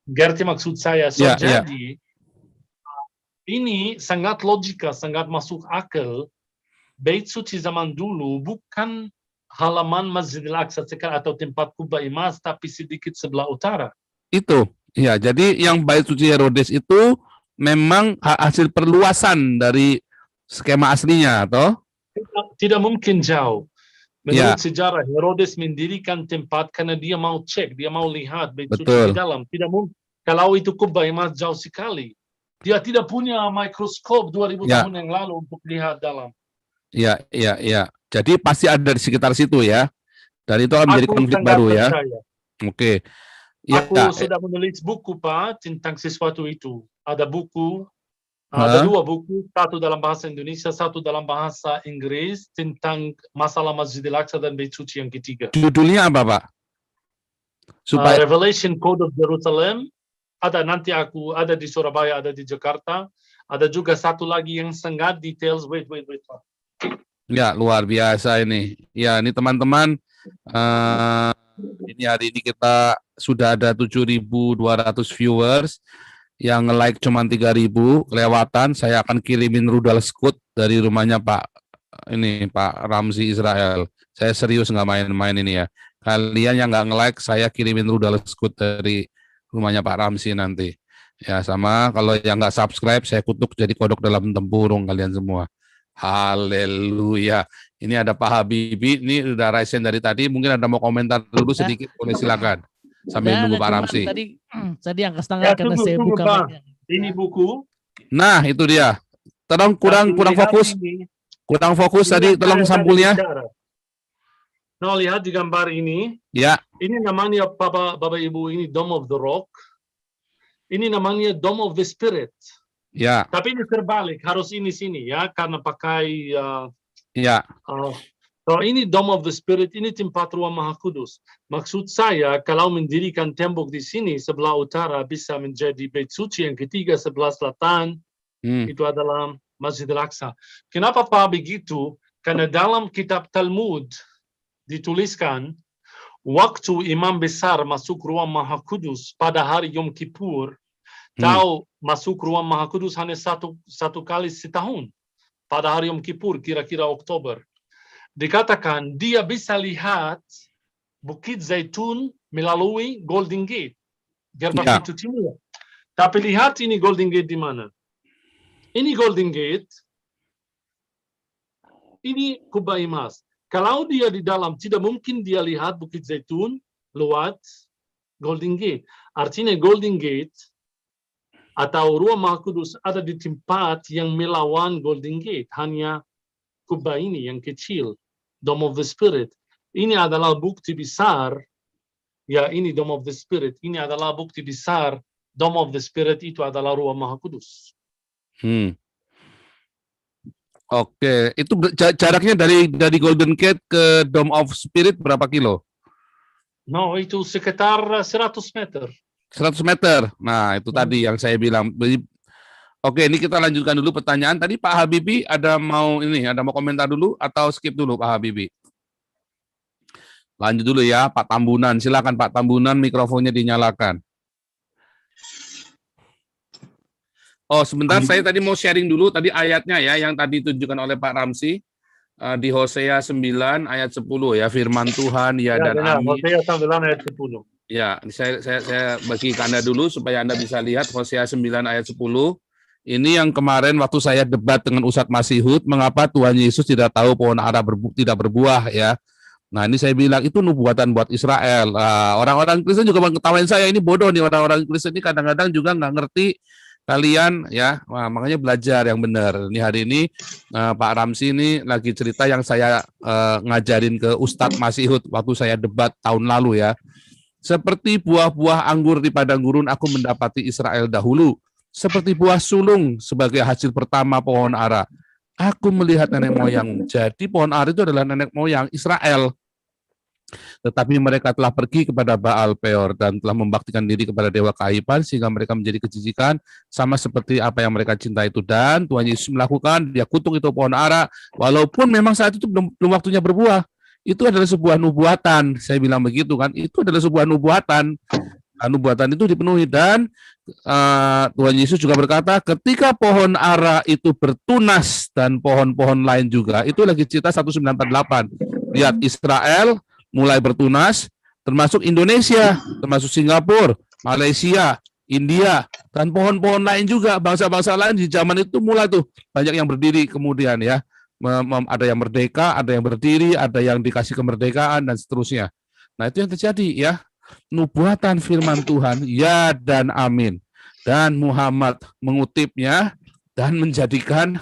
Gerti maksud saya. So, jadi ini sangat logika, sangat masuk akal. Bait suci zaman dulu bukan halaman Masjidil Aqsa sekarang atau tempat kubah emas, tapi sedikit sebelah utara. Itu, ya. Jadi yang bait suci Herodes itu memang hasil perluasan dari skema aslinya, toh? Tidak mungkin jauh. Menurut sejarah, Herodes mendirikan tempat karena dia mau cek, dia mau lihat bait suci di dalam. Tidak mungkin. Kalau itu kubah emas jauh sekali. Dia tidak punya mikroskop 2000 tahun yang lalu untuk lihat dalam. Iya. Jadi pasti ada di sekitar situ ya. Dan itu akan menjadi konflik baru ya. Oke. Aku sudah menulis buku, Pak, tentang sesuatu itu. Ada buku, ada 2 buku, satu dalam bahasa Indonesia, satu dalam bahasa Inggris, tentang masalah Masjidil Aqsa dan bait suci yang ketiga. Judulnya apa, Pak? Revelation Code of Jerusalem. Ada nanti aku ada di Surabaya, ada di Jakarta. Ada juga satu lagi yang sangat details. Wait. Ya, luar biasa ini. Ya, ini teman-teman. Ini hari ini kita sudah ada 7.200 viewers. Yang nge-like cuma 3.000, kelewatan. Saya akan kirimin rudal Scout dari rumahnya Pak Ramzi Israel. Saya serius nggak main-main ini ya. Kalian yang nggak nge-like, saya kirimin rudal Scout dari rumahnya Pak Ramzi nanti. Ya, sama kalau yang nggak subscribe, saya kutuk jadi kodok dalam tempurung kalian semua. Haleluya. Ini ada Pak Habibie, ini udah raisen dari tadi. Mungkin ada mau komentar dulu sedikit, boleh silakan. Sambil nunggu Pak Ramzi. Tadi angkat tangan karena saya buka. Ini buku. Nah, itu dia. Tolong kurang fokus. Kurang fokus tadi, tolong sampulnya. Nah, lihat di gambar ini. Ya. Ini namanya Bapak Ibu, ini Dome of the Rock. Ini namanya Dome of the Spirit. Ya. Tapi ini terbalik, harus ini sini ya, karena pakai so ini Dome of the Spirit, ini tempat ruang Maha Kudus. Maksud saya, kalau mendirikan tembok di sini sebelah utara bisa menjadi bait suci yang ketiga sebelah selatan. Itu adalah Masjidil Aqsa. Kenapa Pak begitu? Karena dalam kitab Talmud dituliskan waktu imam besar masuk ruang Maha Kudus pada hari Yom Kippur, tahu masuk ruang Maha Kudus hanya satu kali setahun. Pada hari Yom Kippur, kira-kira Oktober. Dikatakan dia bisa lihat Bukit Zaitun melalui Golden Gate. Gerbang pintu timur. Tapi lihat ini Golden Gate di mana? Ini Golden Gate. Ini kubah emas. Kalau dia di dalam, tidak mungkin dia lihat Bukit Zaitun lewat Golden Gate. Artinya Golden Gate atau ruang Maha Kudus ada di tempat yang melawan Golden Gate. Hanya kubah ini yang kecil. Dome of the Spirit. Ini adalah bukti besar. Ya, ini Dome of the Spirit. Ini adalah bukti besar. Dome of the Spirit itu adalah ruang Maha Kudus. Oke, itu jaraknya dari Golden Gate ke Dome of Spirit berapa kilo? No, itu sekitar 100 meter. 100 meter. Nah, itu tadi yang saya bilang. Oke, ini kita lanjutkan dulu pertanyaan. Tadi Pak Habibie ada mau komentar dulu atau skip dulu Pak Habibie? Lanjut dulu ya, Pak Tambunan. Silakan Pak Tambunan, mikrofonnya dinyalakan. Oh, sebentar, saya tadi mau sharing dulu tadi ayatnya ya, yang tadi ditunjukkan oleh Pak Ramzi di Hosea 9 ayat 10 ya, firman Tuhan ya dan amin. Hosea 9 ayat 10. Ya, saya bagi ke Anda dulu supaya Anda bisa lihat Hosea 9 ayat 10. Ini yang kemarin waktu saya debat dengan Ustadz Masihud, mengapa Tuhan Yesus tidak tahu pohon ara tidak berbuah ya. Nah, ini saya bilang itu nubuatan buat Israel. Orang-orang Kristen juga mengetawain saya, ini bodoh nih orang-orang Kristen ini kadang-kadang juga nggak ngerti kalian ya, makanya belajar yang benar. Ini hari ini Pak Ramzi ini lagi cerita yang saya ngajarin ke Ustadz Masihud waktu saya debat tahun lalu ya. Seperti buah-buah anggur di padang gurun aku mendapati Israel dahulu, seperti buah sulung sebagai hasil pertama pohon ara. Aku melihat nenek moyang. Jadi pohon ara itu adalah nenek moyang Israel. Tetapi mereka telah pergi kepada Baal Peor dan telah membaktikan diri kepada dewa keaiban sehingga mereka menjadi kejijikan sama seperti apa yang mereka cinta itu. Dan Tuhan Yesus melakukan, dia kutuk itu pohon ara walaupun memang saat itu belum waktunya berbuah. Itu adalah sebuah nubuatan, saya bilang begitu kan, itu adalah sebuah nubuatan. nubuatan itu dipenuhi. Dan Tuhan Yesus juga berkata, ketika pohon ara itu bertunas dan pohon-pohon lain juga, itu lagi cerita 1948. Lihat, Israel mulai bertunas, termasuk Indonesia, termasuk Singapura, Malaysia, India, dan pohon-pohon lain juga, bangsa-bangsa lain di zaman itu mulai tuh banyak yang berdiri kemudian ya. Ada yang merdeka, ada yang berdiri, ada yang dikasih kemerdekaan, dan seterusnya. Nah, itu yang terjadi ya. Nubuatan firman Tuhan, ya dan amin. Dan Muhammad mengutipnya dan menjadikan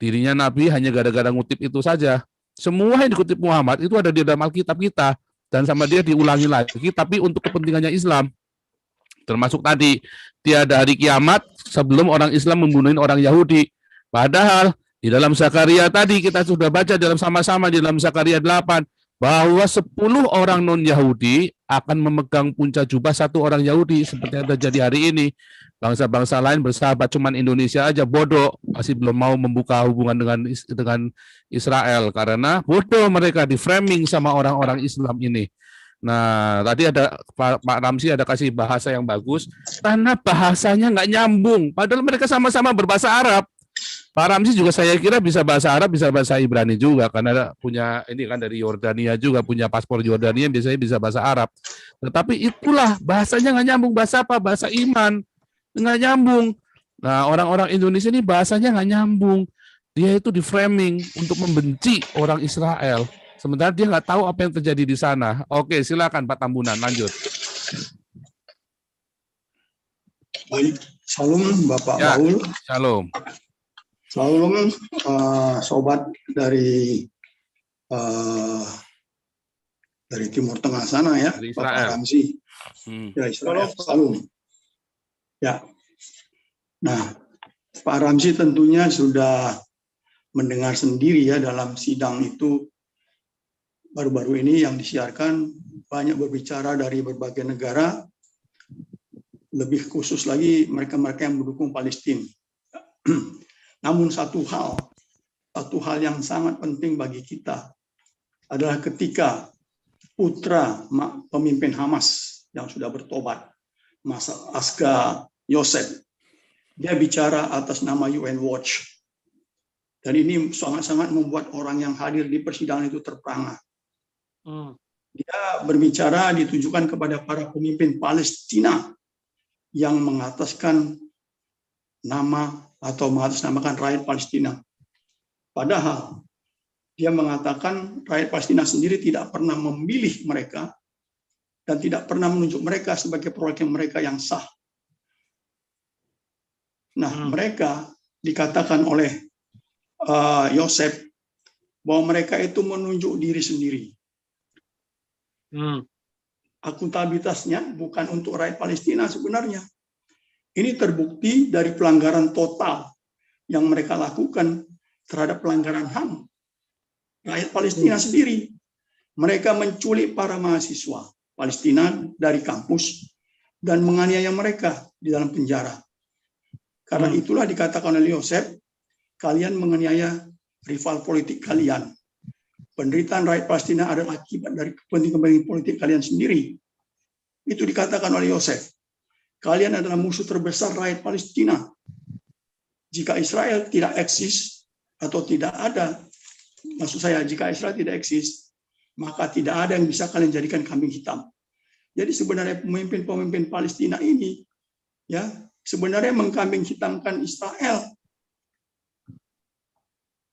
dirinya nabi hanya gara-gara ngutip itu saja. Semua yang dikutip Muhammad itu ada di dalam Alkitab kita, dan sama dia diulangi lagi, tapi untuk kepentingannya Islam. Termasuk tadi, tiada hari kiamat sebelum orang Islam membunuh orang Yahudi. Padahal di dalam Zakaria tadi kita sudah baca sama-sama di dalam Zakaria 8 bahwa 10 orang non-Yahudi akan memegang puncak jubah satu orang Yahudi, seperti yang terjadi hari ini. Bangsa-bangsa lain bersahabat, cuman Indonesia aja bodoh, masih belum mau membuka hubungan dengan Israel karena bodoh mereka di framing sama orang-orang Islam ini. Nah, tadi ada Pak Ramzi ada kasih bahasa yang bagus, karena bahasanya nggak nyambung, padahal mereka sama-sama berbahasa Arab. Pak Ramzi juga saya kira bisa bahasa Arab, bisa bahasa Ibrani juga, karena punya ini kan dari Yordania juga, punya paspor Yordania, biasanya bisa bahasa Arab. Tetapi itulah bahasanya nggak nyambung, bahasa apa? Bahasa iman, nggak nyambung. Nah, orang-orang Indonesia ini bahasanya nggak nyambung. Dia itu di framing untuk membenci orang Israel. Sementara dia nggak tahu apa yang terjadi di sana. Oke, silakan Pak Tambunan, lanjut. Baik, Shalom Bapak Ya, Baul. Shalom. Shalom sobat dari Timur Tengah sana ya, Dari Bapak Israel. Ramzi. Ya, Israel. Shalom. Ya. Nah, Pak Ramzi tentunya sudah mendengar sendiri ya dalam sidang itu baru-baru ini yang disiarkan, banyak berbicara dari berbagai negara, lebih khusus lagi mereka-mereka yang mendukung Palestina. Namun satu hal yang sangat penting bagi kita adalah ketika putra pemimpin Hamas yang sudah bertobat, Mas Aska Yosef, dia bicara atas nama UN Watch. Dan ini sangat-sangat membuat orang yang hadir di persidangan itu terperangah. Dia berbicara ditujukan kepada para pemimpin Palestina yang mengataskan nama atau mengatasnamakan rakyat Palestina. Padahal dia mengatakan rakyat Palestina sendiri tidak pernah memilih mereka dan tidak pernah menunjuk mereka sebagai perwakilan mereka yang sah. Nah, mereka dikatakan oleh Yosef bahwa mereka itu menunjuk diri sendiri. Akuntabilitasnya bukan untuk rakyat Palestina sebenarnya. Ini terbukti dari pelanggaran total yang mereka lakukan terhadap pelanggaran HAM. Rakyat Palestina sendiri. Mereka menculik para mahasiswa Palestina dari kampus dan menganiaya mereka di dalam penjara. Karena itulah dikatakan oleh Yosef, kalian menganiaya rival politik kalian. Penderitaan rakyat Palestina adalah akibat dari kepentingan politik kalian sendiri. Itu dikatakan oleh Yosef. Kalian adalah musuh terbesar rakyat Palestina. Jika Israel tidak eksis atau tidak ada, maksud saya jika Israel tidak eksis, maka tidak ada yang bisa kalian jadikan kambing hitam. Jadi sebenarnya pemimpin-pemimpin Palestina ini ya sebenarnya mengkambing hitamkan Israel.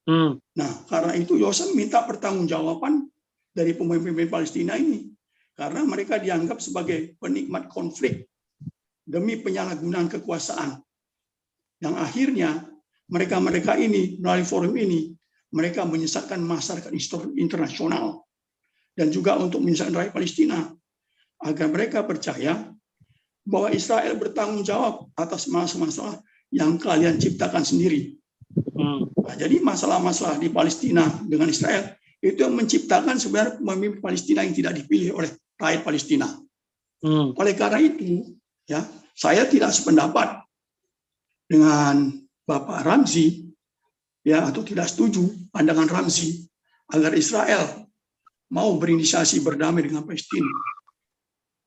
Nah, karena itu Yosef minta pertanggungjawaban dari pemimpin Palestina ini. Karena mereka dianggap sebagai penikmat konflik demi penyalahgunaan kekuasaan. Yang akhirnya mereka-mereka ini, melalui forum ini, mereka menyesatkan masyarakat internasional dan juga untuk menyesatkan rakyat Palestina agar mereka percaya bahwa Israel bertanggung jawab atas masalah-masalah yang kalian ciptakan sendiri. Nah, jadi masalah-masalah di Palestina dengan Israel itu yang menciptakan sebenarnya pemimpin Palestina yang tidak dipilih oleh rakyat Palestina. Oleh karena itu, ya saya tidak sependapat dengan Bapak Ramzi, ya atau tidak setuju pandangan Ramzi agar Israel mau berinisiasi berdamai dengan Palestina.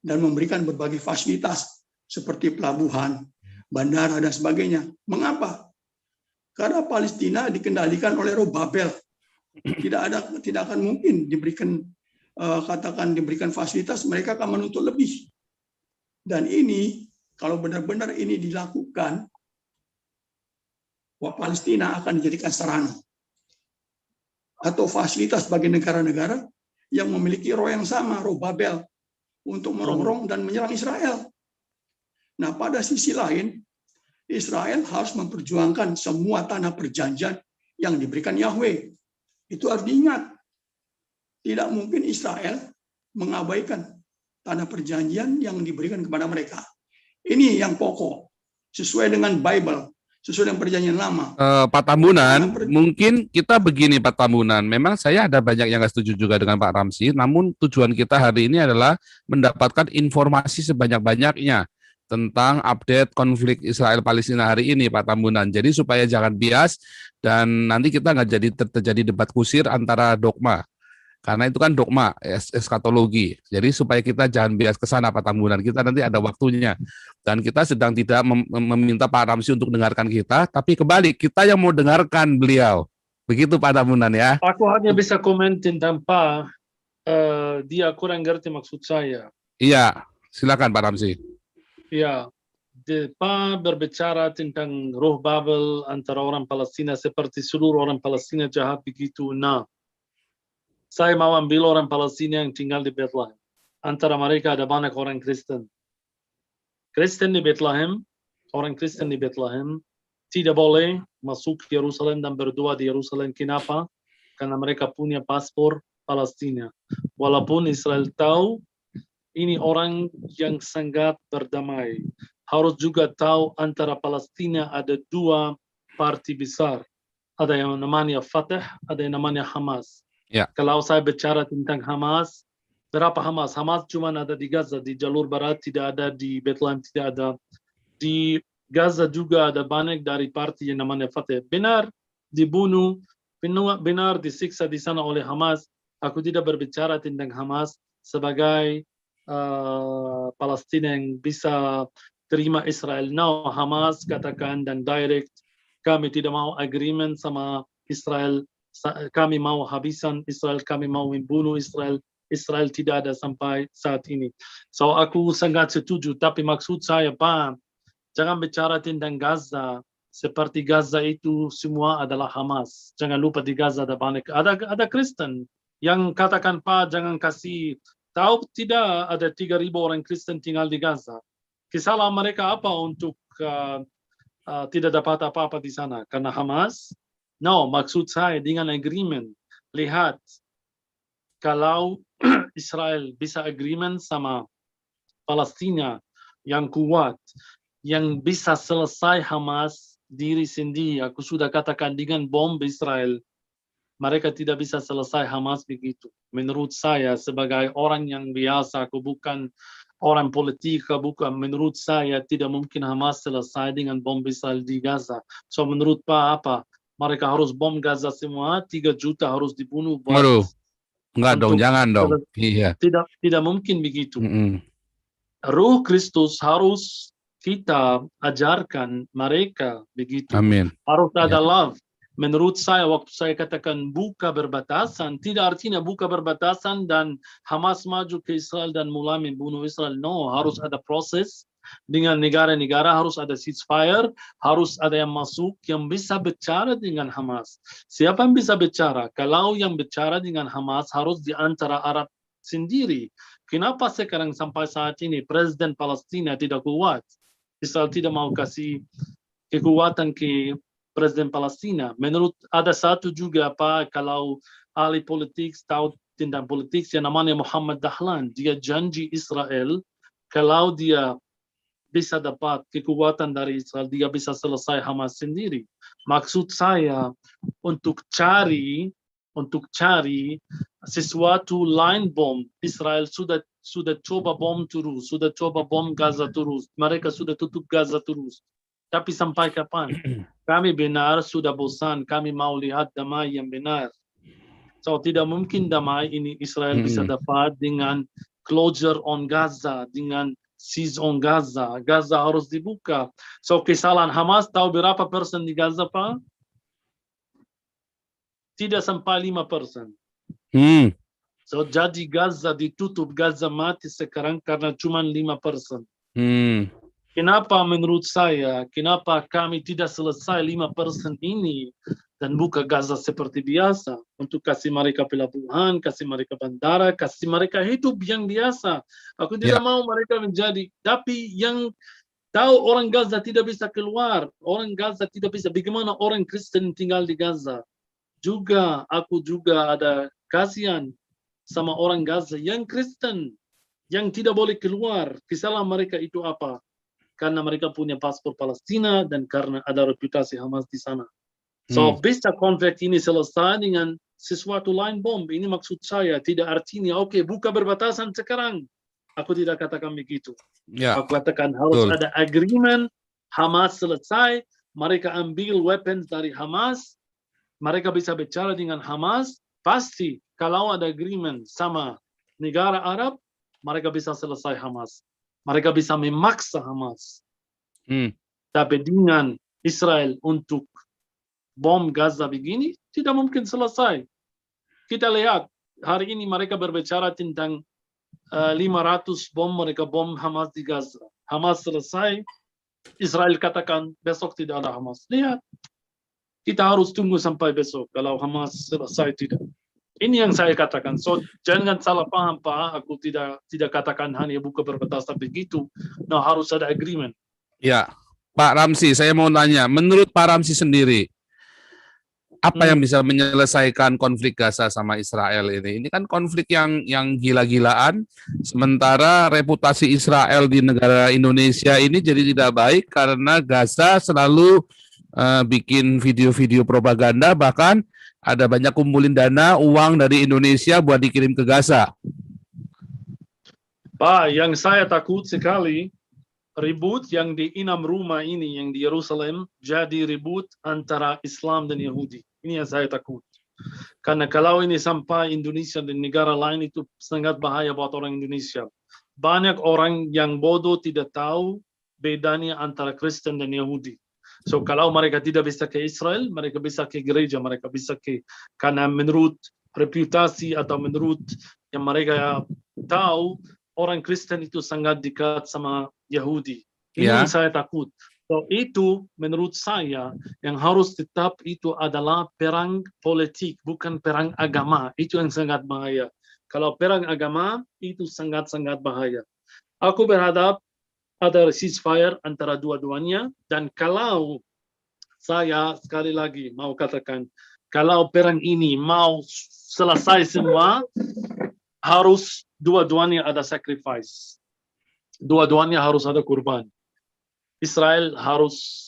dan memberikan berbagai fasilitas seperti pelabuhan, bandara, dan sebagainya. Mengapa? Karena Palestina dikendalikan oleh Roh Babel. Tidak akan mungkin diberikan diberikan fasilitas, mereka akan menuntut lebih. Dan ini kalau benar-benar ini dilakukan, Palestina akan dijadikan sarana atau fasilitas bagi negara-negara yang memiliki roh yang sama, roh Babel, untuk merongrong dan menyerang Israel. Nah, pada sisi lain, Israel harus memperjuangkan semua tanah perjanjian yang diberikan Yahweh. Itu harus diingat. Tidak mungkin Israel mengabaikan tanah perjanjian yang diberikan kepada mereka. Ini yang pokok, sesuai dengan Bible, sesuai dengan perjanjian lama. Pak Tambunan, mungkin kita begini Pak Tambunan, memang saya ada banyak yang nggak setuju juga dengan Pak Ramzi, namun tujuan kita hari ini adalah mendapatkan informasi sebanyak-banyaknya tentang update konflik Israel-Palestina hari ini Pak Tambunan. Jadi supaya jangan bias dan nanti kita nggak jadi terjadi debat kusir antara dogma. Karena itu kan dogma, eskatologi. Jadi supaya kita jangan bias ke sana Pak Tambunan, kita nanti ada waktunya. Dan kita sedang tidak meminta Pak Ramzi untuk dengarkan kita, tapi kebalik, kita yang mau dengarkan beliau. Begitu Pak Tambunan ya. Aku hanya bisa komen tentang Pak, dia kurang ngerti maksud saya. Iya, silakan Pak Ramzi. Ya, Pak berbicara tentang roh Babel antara orang Palestina seperti seluruh orang Palestina jahat begitu. Nah, saya mau ambil orang Palestina yang tinggal di Bethlehem. Antara mereka ada banyak orang Kristen. Kristen di Bethlehem, orang Kristen di Bethlehem tidak boleh masuk ke Yerusalem dan berdoa di Yerusalem. Kenapa? Karena mereka punya paspor Palestina. Walaupun Israel tahu ini orang yang sangat berdamai. Harus juga tahu antara Palestina ada dua parti besar. Ada yang namanya Fatah, ada yang namanya Hamas. Ya. Kalau saya bicara tentang Hamas, berapa Hamas? Hamas cuma ada di Gaza, di jalur barat tidak ada, di Bethlehem tidak ada. Di Gaza juga ada banyak dari parti yang namanya Fatah. Benar dibunuh, benar disiksa di sana oleh Hamas. Aku tidak berbicara tentang Hamas sebagai Palestina yang bisa terima Israel. No, Hamas katakan dan direct, kami tidak mau agreement sama Israel. Kami mau habisan Israel, kami mau membunuh Israel. Israel tidak ada sampai saat ini. So aku sangat setuju, tapi maksud saya Pak, jangan bicara tentang Gaza seperti Gaza itu semua adalah Hamas. Jangan lupa di Gaza ada banyak, ada Kristen yang katakan Pak jangan kasih tahu, tidak ada 3.000 orang Kristen tinggal di Gaza. Kesalahan mereka apa untuk tidak dapat apa-apa di sana? Karena Hamas? No, maksud saya dengan agreement. Lihat, kalau Israel bisa agreement sama Palestina yang kuat, yang bisa selesai Hamas diri sendiri. Aku sudah katakan dengan bom Israel, mereka tidak bisa selesai Hamas begitu. Menurut saya sebagai orang yang biasa, aku bukan orang politik, bukan. Menurut saya tidak mungkin Hamas selesai dengan bom Israel di Gaza. So menurut Pak apa? Mereka harus bom Gaza semua, 3 juta harus dibunuh. Waduh, enggak dong, jangan dong. Iya. Tidak mungkin begitu. Roh Kristus harus kita ajarkan mereka begitu. Amin. Harus ada love. Menurut saya, waktu saya katakan buka berbatasan, tidak artinya buka berbatasan dan Hamas maju ke Israel dan mulai membunuh Israel. No, harus ada proses dengan negara-negara, harus ada ceasefire, harus ada yang masuk yang bisa bicara dengan Hamas. Siapa yang bisa bicara? Kalau yang bicara dengan Hamas harus di antara Arab sendiri. Kenapa sekarang sampai saat ini Presiden Palestina tidak kuat? Israel tidak mau kasih kekuatan ke Presiden Palestina. Menurut ada satu juga Pak, kalau ahli politik tahu tentang politik yang namanya Muhammad Dahlan, dia janji Israel kalau dia bisa dapat kekuatan dari Israel, dia bisa selesai Hamas sendiri. Maksud saya untuk cari sesuatu line bom. Israel sudah coba bom terus, sudah coba bom Gaza terus. Mereka sudah tutup Gaza terus. Tapi sampai kapan? Kami benar sudah bosan, kami mau lihat damai yang benar. So tidak mungkin damai ini Israel bisa dapat dengan closure on Gaza dengan seize on Gaza. Gaza harus dibuka. So kesalahan Hamas, tahu berapa persen di Gaza, Pak? Tidak sampai 5%. So jadi Gaza ditutup, Gaza mati sekarang karena cuma 5%. Kenapa menurut saya, kenapa kami tidak selesai 5% ini dan buka Gaza seperti biasa untuk kasih mereka pelabuhan, kasih mereka bandara, kasih mereka hidup yang biasa. Aku tidak mau mereka menjadi, tapi yang tahu orang Gaza tidak bisa keluar, orang Gaza tidak bisa, bagaimana orang Kristen tinggal di Gaza. Juga, aku juga ada kasihan sama orang Gaza yang Kristen, yang tidak boleh keluar. Kesalahan mereka itu apa? Karena mereka punya paspor Palestina dan karena ada reputasi Hamas di sana. So, bisa konflik ini selesai dengan sesuatu lain bom. Ini maksud saya, tidak artinya, oke, buka berbatasan sekarang. Aku tidak katakan begitu. Aku katakan harus ada agreement, Hamas selesai, mereka ambil weapons dari Hamas, mereka bisa bicara dengan Hamas, pasti kalau ada agreement sama negara Arab, mereka bisa selesai Hamas. Mereka bisa memaksa Hamas. Tapi dengan Israel untuk bom Gaza begini, tidak mungkin selesai. Kita lihat, hari ini mereka berbicara tentang 500 bom mereka bom Hamas di Gaza. Hamas selesai, Israel katakan besok tidak ada Hamas. Lihat, kita harus tunggu sampai besok kalau Hamas selesai tidak. Ini yang saya katakan. So jangan salah paham, Pak. Aku tidak katakan hanya buka berbatasan begitu. Nah, harus ada agreement. Ya, Pak Ramzi, saya mau tanya. Menurut Pak Ramzi sendiri, apa yang bisa menyelesaikan konflik Gaza sama Israel ini? Ini kan konflik yang gila-gilaan. Sementara reputasi Israel di negara Indonesia ini jadi tidak baik karena Gaza selalu bikin video-video propaganda, bahkan ada banyak kumpulin dana, uang dari Indonesia buat dikirim ke Gaza. Pak, yang saya takut sekali, ribut yang di 6 rumah ini, yang di Yerusalem, jadi ribut antara Islam dan Yahudi. Ini yang saya takut. Karena kalau ini sampai Indonesia dan negara lain, itu sangat bahaya buat orang Indonesia. Banyak orang yang bodoh tidak tahu bedanya antara Kristen dan Yahudi. So kalau mereka tidak bisa ke Israel, mereka bisa ke gereja, mereka bisa ke, karena menurut reputasi atau menurut yang mereka tahu, orang Kristen itu sangat dekat sama Yahudi. Ini yang saya takut. So itu menurut saya yang harus tetap itu adalah perang politik, bukan perang agama. Itu yang sangat bahaya. Kalau perang agama itu sangat-sangat bahaya. Aku berharap ada ceasefire antara dua-duanya, dan kalau saya sekali lagi mau katakan, kalau perang ini mau selesai semua, harus dua-duanya ada sacrifice. Dua-duanya harus ada kurban. Israel harus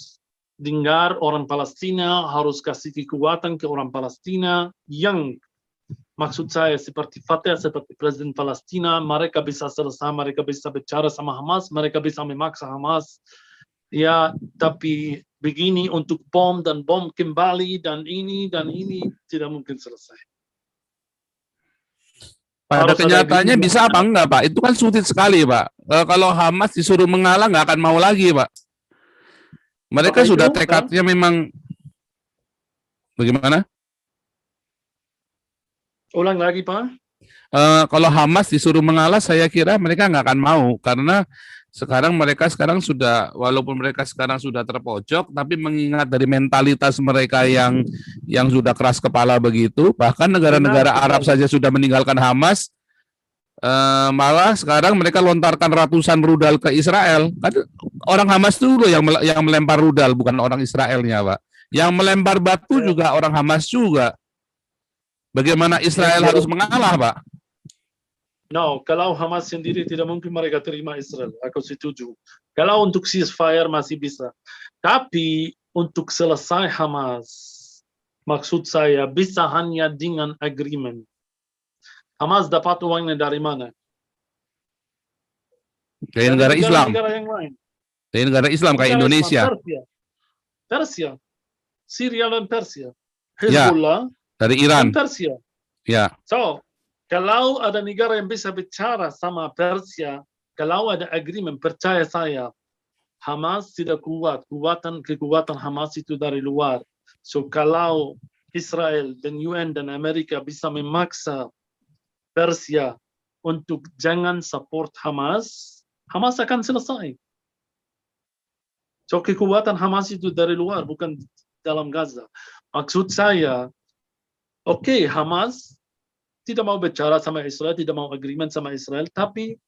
dengar orang Palestina, harus kasih kekuatan ke orang Palestina yang maksud saya seperti Fatah, seperti Presiden Palestina, mereka bisa selesai, mereka bisa bicara sama Hamas, mereka bisa memaksa Hamas. Ya, tapi begini untuk bom dan bom kembali dan ini tidak mungkin selesai. Pada kenyataannya bisa apa enggak, Pak? Itu kan sulit sekali, Pak. Kalau Hamas disuruh mengalah, nggak akan mau lagi, Pak. Mereka sudah tekadnya memang bagaimana? Ulang lagi, Pak. Kalau Hamas disuruh mengalah, saya kira mereka nggak akan mau, karena mereka sudah, walaupun mereka sekarang sudah terpojok, tapi mengingat dari mentalitas mereka yang sudah keras kepala begitu, bahkan negara-negara Arab saja sudah meninggalkan Hamas, malah sekarang mereka lontarkan ratusan rudal ke Israel. Kan orang Hamas dulu yang melempar rudal, bukan orang Israelnya, Pak. Yang melempar batu juga orang Hamas juga. Bagaimana Israel harus mengalah, Pak? No, kalau Hamas sendiri tidak mungkin mereka terima Israel. Aku setuju. Kalau untuk ceasefire masih bisa. Tapi untuk selesai Hamas, maksud saya bisa hanya dengan agreement. Hamas dapat uangnya dari mana? Dari negara Islam. Negara yang lain. Dari negara Islam kayak Indonesia. Persia. Syria dan Persia. Hezbollah. Dari Iran. Dan Persia. Ya. So, Kalau ada negara yang bisa bicara sama Persia, kalau ada agreement, percaya saya, Hamas tidak kuat. Kekuatan Hamas itu dari luar. So kalau Israel dan UN dan Amerika bisa memaksa Persia untuk jangan support Hamas, Hamas akan selesai. So kekuatan Hamas itu dari luar, bukan dalam Gaza. Maksud saya, oke, Hamas tidak mau bicara sama Israel, tidak mau agreement sama Israel, tapi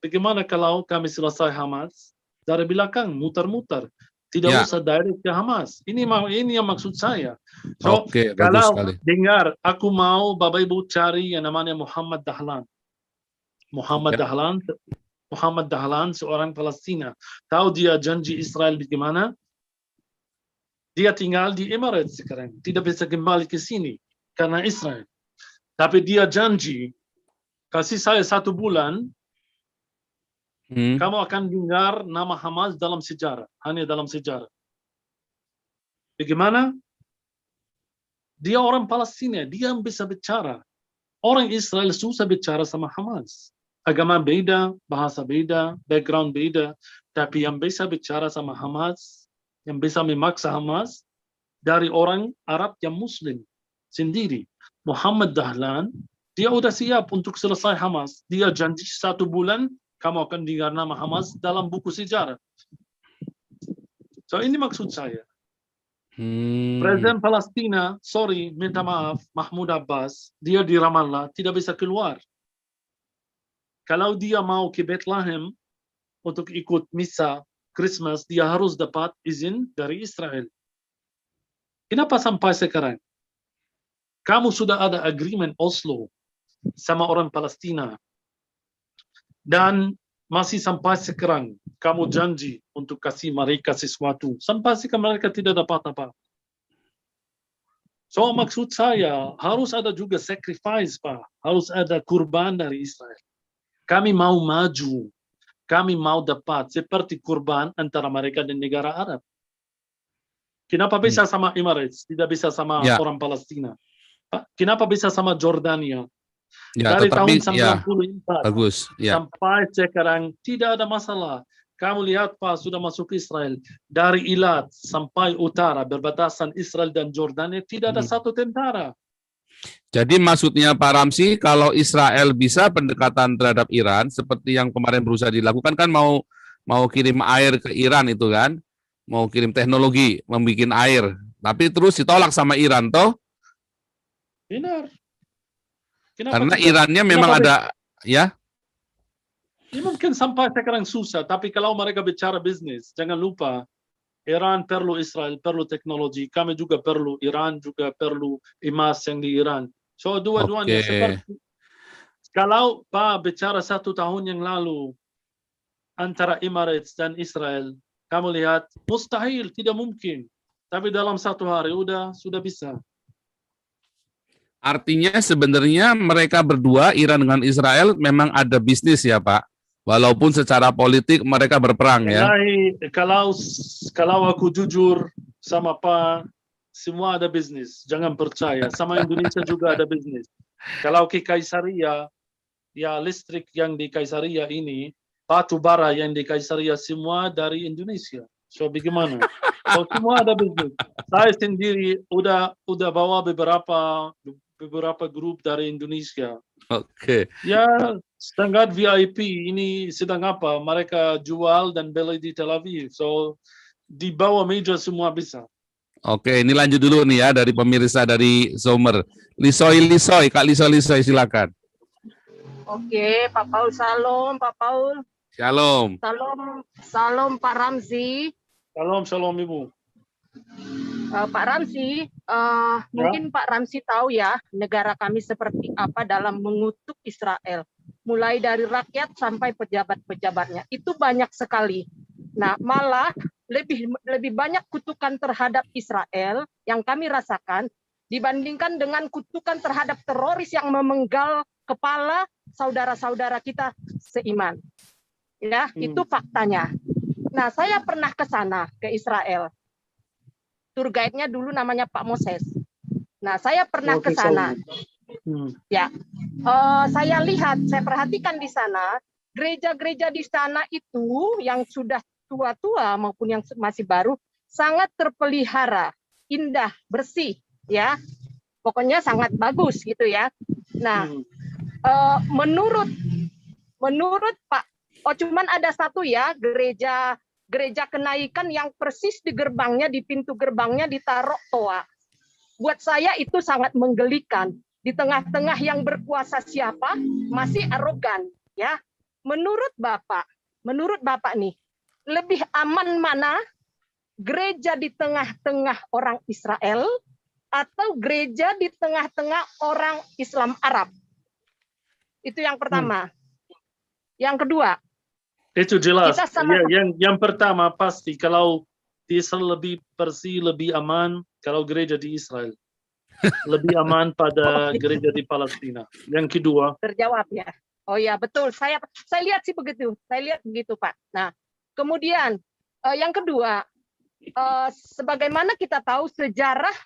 bagaimana kalau kami selesai Hamas dari belakang, muter-muter, tidak usah direct ke Hamas. Ini yang maksud saya. So, kalau dengar, aku mau Bapak Ibu cari yang namanya Muhammad Dahlan. Muhammad Dahlan seorang Palestina. Tahu dia janji Israel bagaimana? Dia tinggal di Emirates sekarang, tidak bisa kembali ke sini karena Israel. Tapi dia janji, kasih saya 1 bulan, kamu akan dengar nama Hamas dalam sejarah, hanya dalam sejarah. Bagaimana? Dia orang Palestina, dia bisa bicara. Orang Israel susah bicara sama Hamas. Agama beda, bahasa beda, background beda, tapi yang bisa bicara sama Hamas, yang bisa memaksa Hamas, dari orang Arab yang Muslim sendiri. Muhammad Dahlan, dia udah siap untuk selesai Hamas. Dia janji 1 bulan, kamu akan dengar nama Hamas dalam buku sejarah. So ini maksud saya. Presiden Palestina, minta maaf, Mahmud Abbas, dia di Ramallah, tidak bisa keluar. Kalau dia mau ke Bethlehem untuk ikut misa Christmas, dia harus dapat izin dari Israel. Kenapa sampai sekarang? Kamu sudah ada agreement Oslo sama orang Palestina. Dan masih sampai sekarang kamu janji untuk kasih mereka sesuatu. Sampai sekarang mereka tidak dapat apa. So maksud saya harus ada juga sacrifice, Pak. Harus ada kurban dari Israel. Kami mau maju. Kami mau dapat seperti kurban antara mereka dan negara Arab. Kenapa bisa sama Emirates? Tidak bisa sama orang Palestina. Kenapa bisa sama Jordania? Dari tahun 94 sampai sekarang tidak ada masalah. Kamu lihat Pak, sudah masuk Israel. Dari Eilat sampai utara, berbatasan Israel dan Jordania, tidak ada satu tentara. Jadi maksudnya Pak Ramzi, kalau Israel bisa pendekatan terhadap Iran, seperti yang kemarin berusaha dilakukan, kan mau kirim air ke Iran itu kan, mau kirim teknologi, membuat air. Tapi terus ditolak sama Iran, toh? Benar. Karena Irannya memang ada, ya? Ini mungkin sampai sekarang susah, tapi kalau mereka bicara bisnis, jangan lupa, Iran perlu Israel, perlu teknologi, kami juga perlu, Iran juga perlu emas yang di Iran. So, dua-duanya seperti, kalau Pak bicara 1 tahun yang lalu, antara Emirates dan Israel, kamu lihat, mustahil, tidak mungkin. Tapi dalam 1 hari, sudah bisa. Artinya sebenarnya mereka berdua, Iran dengan Israel, memang ada bisnis ya Pak? Walaupun secara politik mereka berperang ya. Kalau aku jujur sama Pak, semua ada bisnis. Jangan percaya. Sama Indonesia juga ada bisnis. Kalau ke Kaisaria, ya listrik yang di Kaisaria ini, batu bara yang di Kaisaria semua dari Indonesia. So bagaimana? So, semua ada bisnis. Saya sendiri udah bawa beberapa grup dari Indonesia. Oke. Ya, standar VIP ini sedang apa? Mereka jual dan beli di Tel Aviv. So, di bawah meja semua bisa. Oke, ini lanjut dulu nih ya dari pemirsa dari Zomer. Lisoy, Kak Lisoy, silakan. Oke, Pak Paul, salam, Pak Paul. Shalom. Salam Pak Ramzi. Shalom Ibu. Pak Ramzi, mungkin Pak Ramzi tahu ya negara kami seperti apa dalam mengutuk Israel. Mulai dari rakyat sampai pejabat-pejabatnya. Itu banyak sekali. Nah, malah lebih banyak kutukan terhadap Israel yang kami rasakan dibandingkan dengan kutukan terhadap teroris yang memenggal kepala saudara-saudara kita seiman. Ya, itu faktanya. Nah, saya pernah ke sana, ke Israel. Tour guide-nya dulu namanya Pak Moses. Nah, saya pernah ke sana. Ya. saya lihat, saya perhatikan di sana, gereja-gereja di sana itu yang sudah tua-tua maupun yang masih baru sangat terpelihara, indah, bersih, ya. Pokoknya sangat bagus gitu ya. Nah, menurut Pak, cuman ada satu ya, gereja kenaikan yang persis di gerbangnya, di pintu gerbangnya ditaruh toa. Buat saya itu sangat menggelikan. Di tengah-tengah yang berkuasa siapa masih arogan, ya. Menurut Bapak nih, lebih aman mana gereja di tengah-tengah orang Israel atau gereja di tengah-tengah orang Islam Arab? Itu yang pertama. Yang kedua, itu jelas. kita sama- Yang pertama pasti kalau di Israel lebih bersih, lebih aman kalau gereja di Israel. Lebih aman pada gereja di Palestina. Yang kedua, terjawab ya. Oh ya, betul. Saya lihat sih begitu. Saya lihat begitu, Pak. Nah, kemudian yang kedua, sebagaimana kita tahu sejarah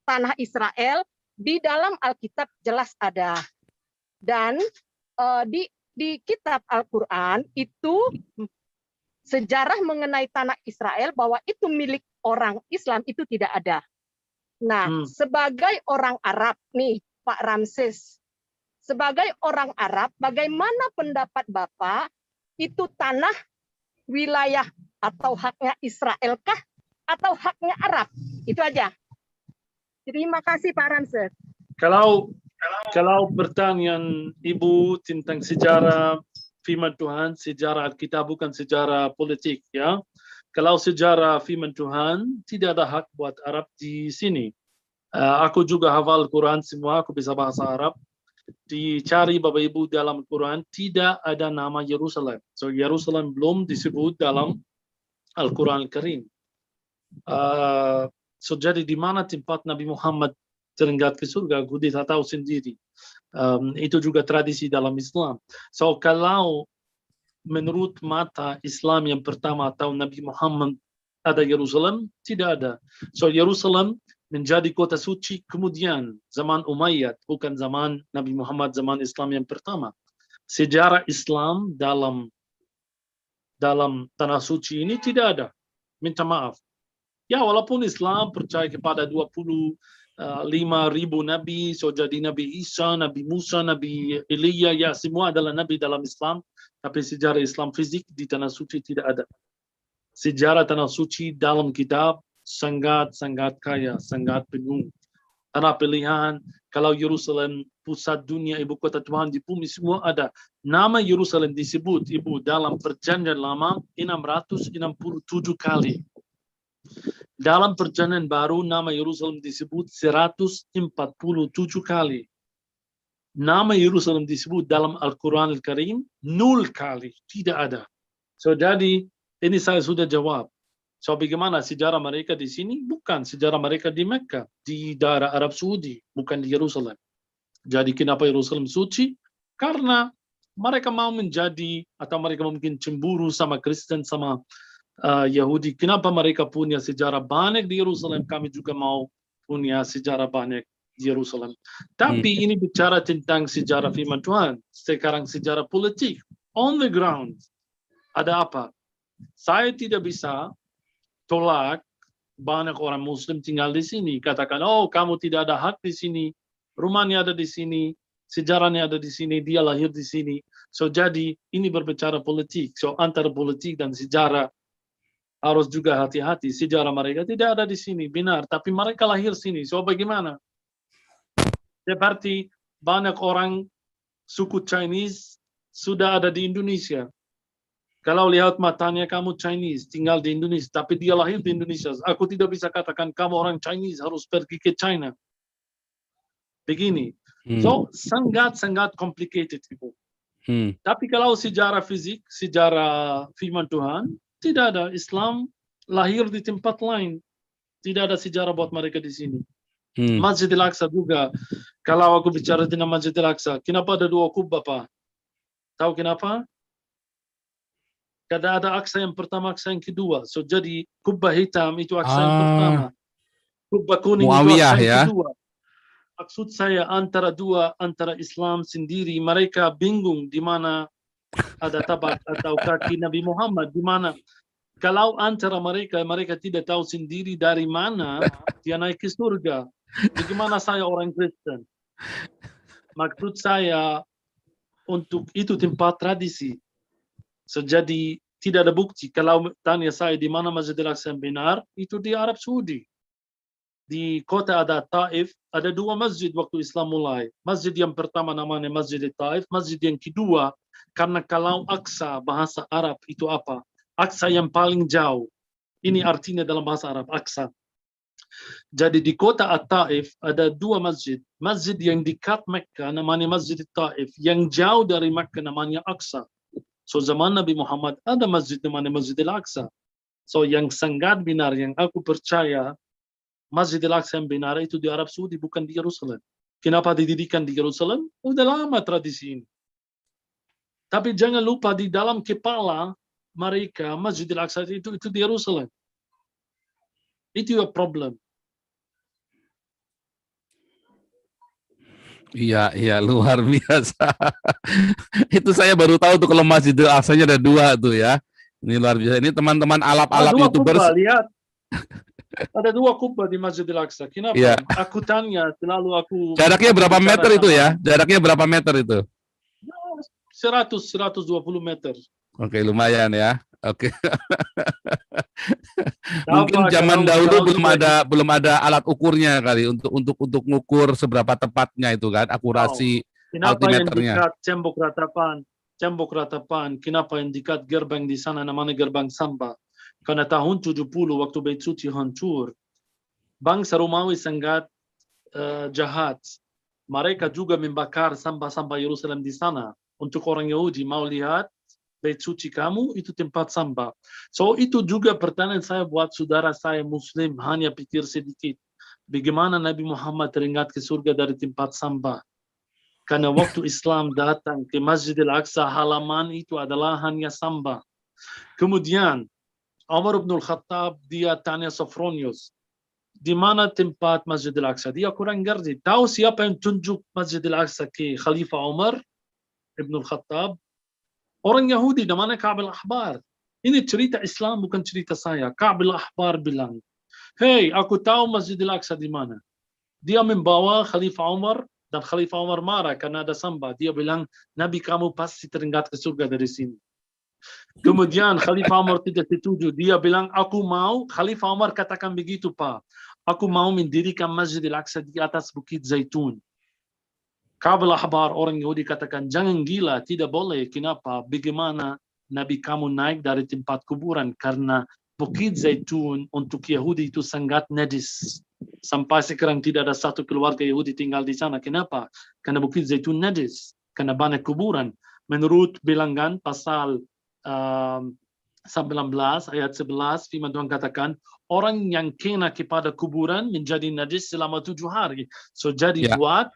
tanah Israel di dalam Alkitab jelas ada. Dan di kitab Al-Qur'an itu sejarah mengenai tanah Israel bahwa itu milik orang Islam itu tidak ada. Nah, sebagai orang Arab nih, Pak Ramses, sebagai orang Arab, bagaimana pendapat Bapak itu tanah wilayah atau haknya Israel kah atau haknya Arab? Itu aja. Terima kasih Pak Ramses. kalau pertanyaan Ibu tentang sejarah firman Tuhan, sejarah Alkitab bukan sejarah politik, ya. Kalau sejarah firman Tuhan, tidak ada hak buat Arab di sini. Aku juga hafal Quran semua, aku bisa bahasa Arab. Dicari Bapak Ibu dalam Quran, tidak ada nama Yerusalem. So, Yerusalem belum disebut dalam Al-Quran Al-Karim. So, jadi di mana tempat Nabi Muhammad terenggat ke surga, aku tidak tahu sendiri. Itu juga tradisi dalam Islam. So, kalau menurut mata Islam yang pertama atau Nabi Muhammad ada Yerusalem, tidak ada. So Yerusalem menjadi kota suci kemudian zaman Umayyad, bukan zaman Nabi Muhammad, zaman Islam yang pertama. Sejarah Islam dalam tanah suci ini tidak ada. Minta maaf. Ya, walaupun Islam percaya kepada 25.000 nabi, so jadi Nabi Isa, Nabi Musa, Nabi Elia, ya semua adalah nabi dalam Islam. Tapi sejarah Islam fisik di tanah suci tidak ada. Sejarah tanah suci dalam kitab sangat-sangat kaya, sangat penuh. Tanah pilihan, kalau Yerusalem pusat dunia, ibu kota Tuhan di bumi, semua ada. Nama Yerusalem disebut, Ibu, dalam perjanjian lama 667 kali. Dalam perjanjian baru, nama Yerusalem disebut 147 kali. Nama Yerusalem disebut dalam Al-Quran Al-Karim 0 kali, tidak ada. So jadi ini saya sudah jawab. So bagaimana sejarah mereka di sini? Bukan sejarah mereka di Mekah, di daerah Arab Saudi, bukan di Yerusalem. Jadi kenapa Yerusalem suci? Karena mereka mau menjadi atau mereka mungkin cemburu sama Kristen, sama Yahudi. Kenapa mereka punya sejarah banyak di Yerusalem? Kami juga mau punya sejarah banyak Yerusalem. Tapi ini bicara tentang sejarah firman Tuhan. Sekarang sejarah politik. On the ground. Ada apa? Saya tidak bisa tolak banyak orang Muslim tinggal di sini. Katakan, oh kamu tidak ada hak di sini. Rumahnya ada di sini. Sejarahnya ada di sini. Dia lahir di sini. So jadi ini berbicara politik. So antara politik dan sejarah harus juga hati-hati. Sejarah mereka tidak ada di sini. Benar. Tapi mereka lahir sini. So bagaimana? Seperti banyak orang suku Chinese sudah ada di Indonesia. Kalau lihat matanya kamu Chinese, tinggal di Indonesia, tapi dia lahir di Indonesia. Aku tidak bisa katakan kamu orang Chinese harus pergi ke China. Begini. So, sangat-sangat complicated itu. Tapi kalau sejarah fisik, sejarah firman Tuhan, tidak ada. Islam lahir di tempat lain. Tidak ada sejarah buat mereka di sini. Masjid Al-Aqsa juga. Kalau aku bicara tentang Masjid Al-Aqsa, kenapa ada 2 kubah, Pak? Tahu kenapa? Karena ada Aqsa yang pertama, Aqsa yang kedua. So jadi kubah hitam itu Aqsa yang pertama. Kubah kuning itu Aqsa yang kedua. Maksud saya antara Islam sendiri, mereka bingung di mana ada tapak atau kaki Nabi Muhammad, di mana kalau antara mereka tidak tahu sendiri dari mana dia naik ke surga. Bagaimana saya orang Kristen? Maksud saya untuk itu tempat tradisi. Jadi tidak ada bukti. Kalau tanya saya di mana Masjidil Aqsa yang benar, itu di Arab Saudi. Di kota ada Taif, ada 2 masjid waktu Islam mulai. Masjid yang pertama namanya Masjid Taif, masjid yang kedua, karena kalau Aqsa bahasa Arab itu apa? Aqsa yang paling jauh. Ini artinya dalam bahasa Arab, Aqsa. Jadi di kota At-Taif ada 2 masjid. Masjid yang dekat Mekah namanya Masjid Taif, yang jauh dari Mekah namanya Aqsa. So zaman Nabi Muhammad ada masjid namanya Masjidil Aqsa. So yang sangat benar, yang aku percaya, Masjidil Aqsa yang benar itu di Arab Saudi, bukan di Yerusalem. Kenapa didirikan di Yerusalem? Udah lama tradisi ini. Tapi jangan lupa di dalam kepala mereka Masjidil Aqsa itu di Yerusalem. Itu problem. Iya, luar biasa. Itu saya baru tahu tuh kalau Masjidil Aqsa-nya ada 2 tuh ya. Ini luar biasa. Ini teman-teman alap-alap YouTubers. Lihat. Ada 2 kubah di Masjidil Aqsa. Kenapa? Iya. Aku tanya, selalu aku... Jaraknya berapa meter itu ya? Jaraknya berapa meter itu? 100-120 meter. Oke, lumayan ya. Oke. Mungkin zaman dahulu belum ada alat ukurnya kali untuk ngukur seberapa tepatnya itu kan, akurasi altimeternya. Kenapa yang dekat tembok ratapan, kenapa yang dekat gerbang di sana namanya gerbang Samba? Karena tahun 70 waktu Bait Suci hancur, bangsa Romawi sangat jahat. Mereka juga membakar sampah-sampah Yerusalem di sana. Untuk orang Yahudi mau lihat Bait Suci kamu itu tempat samba. So itu juga pertanyaan saya buat saudara saya Muslim, hanya pikir sedikit. Bagaimana Nabi Muhammad teringat ke surga dari tempat samba? Karena waktu Islam datang ke Masjidil Aqsa, halaman itu adalah hanya samba. Kemudian Umar bin Khattab dia tanya Sophronius, di mana tempat Masjidil Aqsa? Dia kurang ngerti. Tahu siapa yang tunjuk Masjidil Aqsa ke Khalifah Umar bin Khattab? Orang Yahudi namanya Ka'b al-Ahbar. Ini cerita Islam, bukan cerita saya. Ka'b al-Ahbar bilang, hey, aku tahu Masjidil Aqsa di mana. Dia membawa Khalifah Umar, dan Khalifah Umar marah karena ada samba. Dia bilang, Nabi kamu pasti teringat ke surga dari sini. Kemudian Khalifah Umar tidak setuju. Dia bilang, aku mau, Khalifah Umar katakan begitu Pak, aku mau mendirikan Masjidil Aqsa di atas Bukit Zaitun. Ka'b al-Ahbar orang Yahudi katakan, jangan gila, tidak boleh. Kenapa? Bagaimana Nabi kamu naik dari tempat kuburan? Karena Bukit Zaitun untuk Yahudi itu sangat najis. Sampai sekarang tidak ada satu keluarga Yahudi tinggal di sana. Kenapa? Karena Bukit Zaitun najis. Karena banyak kuburan. Menurut bilangan pasal 19 ayat 11, firman Tuhan katakan, orang yang kena kepada kuburan menjadi najis selama 7 hari. So jadi buat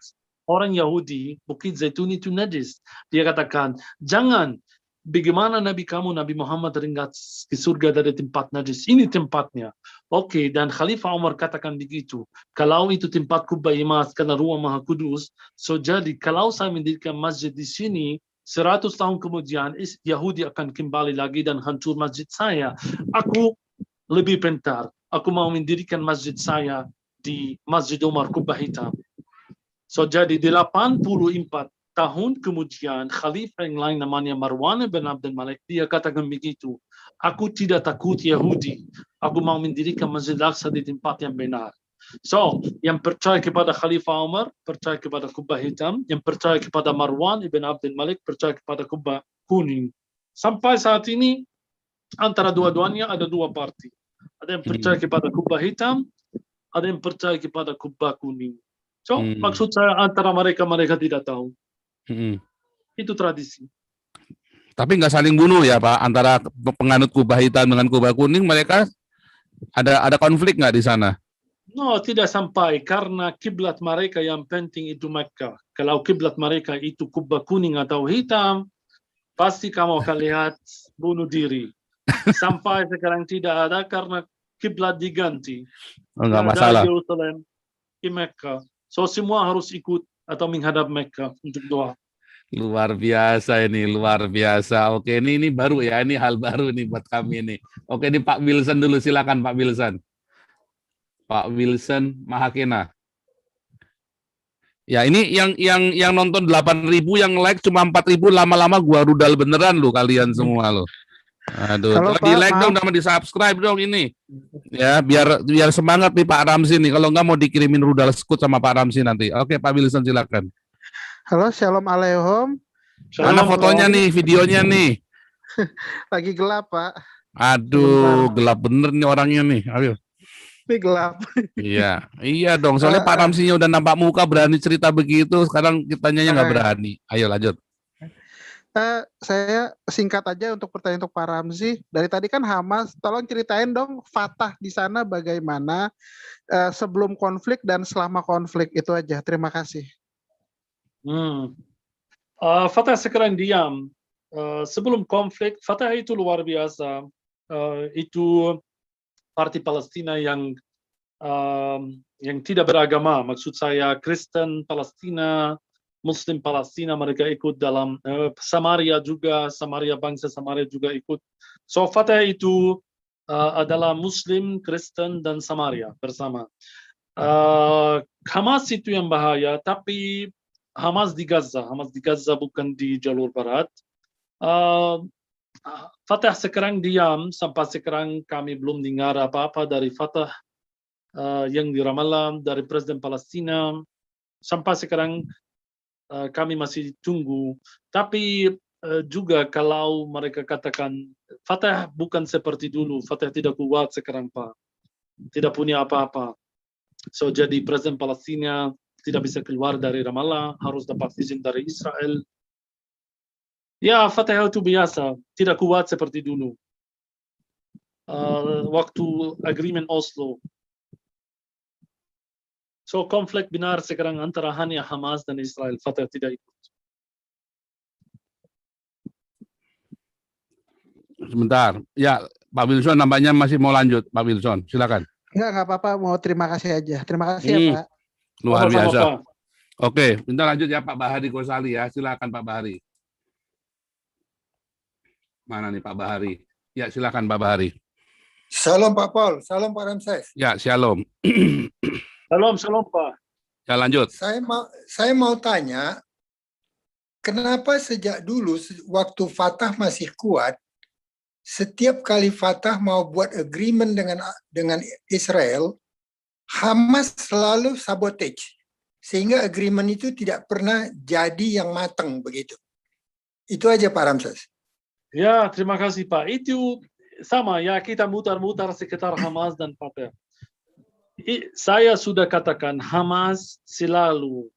orang Yahudi, Bukit Zaitun itu najis. Dia katakan, jangan, bagaimana Nabi kamu, Nabi Muhammad teringat ke surga dari tempat najis. Ini tempatnya. Oke, dan Khalifah Umar katakan begitu. Kalau itu tempat kubah emas, karena ruang Maha Kudus, so jadi kalau saya mendirikan masjid di sini, 100 tahun kemudian, Yahudi akan kembali lagi dan hancur masjid saya. Aku lebih pintar. Aku mau mendirikan masjid saya di Masjid Umar Kubah Hitam. So jadi 84 tahun kemudian Khalifah yang lain namanya Marwan bin Abdul Malik, dia katakan begitu, aku tidak takut Yahudi, aku mau mendirikan Masjid Aqsa di tempat yang benar. So yang percaya kepada Khalifah Umar percaya kepada Kubah Hitam, yang percaya kepada Marwan bin Abdul Malik percaya kepada Kubah Kuning. Sampai saat ini antara dua-duanya ada 2 parti, ada yang percaya kepada Kubah Hitam, ada yang percaya kepada Kubah Kuning. So, maksud saya antara mereka tidak tahu. Itu tradisi. Tapi nggak saling bunuh ya Pak, antara penganut Kubah Hitam dengan Kubah Kuning, mereka ada konflik nggak di sana? No, tidak sampai, karena kiblat mereka yang penting itu Mekah. Kalau kiblat mereka itu Kubah Kuning atau hitam, pasti kamu akan lihat bunuh diri. Sampai sekarang tidak ada karena kiblat diganti. Oh, nggak masalah. Yerusalem ke Mekah. So semua harus ikut atau menghadap Mekah untuk doa. Luar biasa ini, luar biasa. Oke, ini baru ya, ini hal baru nih buat kami ini. Oke, ini Pak Wilson dulu, silakan Pak Wilson. Pak Wilson Mahakena. Ya, ini yang nonton 8.000, yang like cuma 4.000, lama-lama gua rudal beneran lo kalian semua lo. Aduh, Halo, di Pak, like dong, maaf. sama di subscribe dong ini. Ya, biar semangat nih Pak Ramzi nih. Kalau nggak mau dikirimin rudal skut sama Pak Ramzi nanti. Oke, Pak Wilson silakan. Halo, Shalom Aleihom. Mana fotonya nih, videonya nih? Lagi gelap, Pak. Aduh, gelap bener nih orangnya nih. Ayo. Ini gelap. Iya dong. Soalnya Pak Ramsinya udah nampak muka, berani cerita begitu. Sekarang kitanya nggak berani. Ayo lanjut. Saya singkat aja untuk pertanyaan untuk Pak Ramzi. Dari tadi kan Hamas, tolong ceritain dong Fatah di sana bagaimana sebelum konflik dan selama konflik, itu aja. Terima kasih. Fatah sekarang diam. Sebelum konflik, Fatah itu luar biasa. Itu parti Palestina yang tidak beragama. Maksud saya Kristen Palestina, Muslim Palestina, mereka ikut dalam Samaria juga, bangsa Samaria juga ikut. So Fatah itu adalah Muslim, Kristen, dan Samaria bersama. Hamas itu yang bahaya, tapi Hamas di Gaza bukan di jalur barat. Fatah sekarang diam, sampai sekarang kami belum dengar apa-apa dari Fatah yang di Ramallah, dari Presiden Palestina. Sampai sekarang kami masih tunggu. Tapi juga kalau mereka katakan Fatah bukan seperti dulu, Fatah tidak kuat sekarang Pak, tidak punya apa-apa. So jadi Presiden Palestina tidak bisa keluar dari Ramallah, harus dapat izin dari Israel. Ya, Fatah itu biasa, tidak kuat seperti dulu. Waktu agreement Oslo. So konflik benar sekarang antara hanya Hamas dan Israel. Fatah tidak ikut. Sebentar. Ya, Pak Wilson nampaknya masih mau lanjut. Pak Wilson, silakan. Enggak apa-apa. Mau terima kasih aja. Terima kasih ya, Pak. Luar biasa. Pak. Oke, bentar lanjut ya Pak Bahari Gosali ya. Silakan Pak Bahari. Mana nih Pak Bahari? Ya, silakan Pak Bahari. Salam Pak Paul, salam Pak Ramses. Ya, shalom. Shalom Pak. Ya, lanjut. Saya mau tanya, kenapa sejak dulu waktu Fatah masih kuat, setiap kali Fatah mau buat agreement dengan Israel, Hamas selalu sabotage, sehingga agreement itu tidak pernah jadi yang matang begitu. Itu aja Pak Ramses. Ya, terima kasih Pak. Itu sama ya, kita mutar-mutar sekitar Hamas dan Fatah. Saya sudah katakan Hamas selalu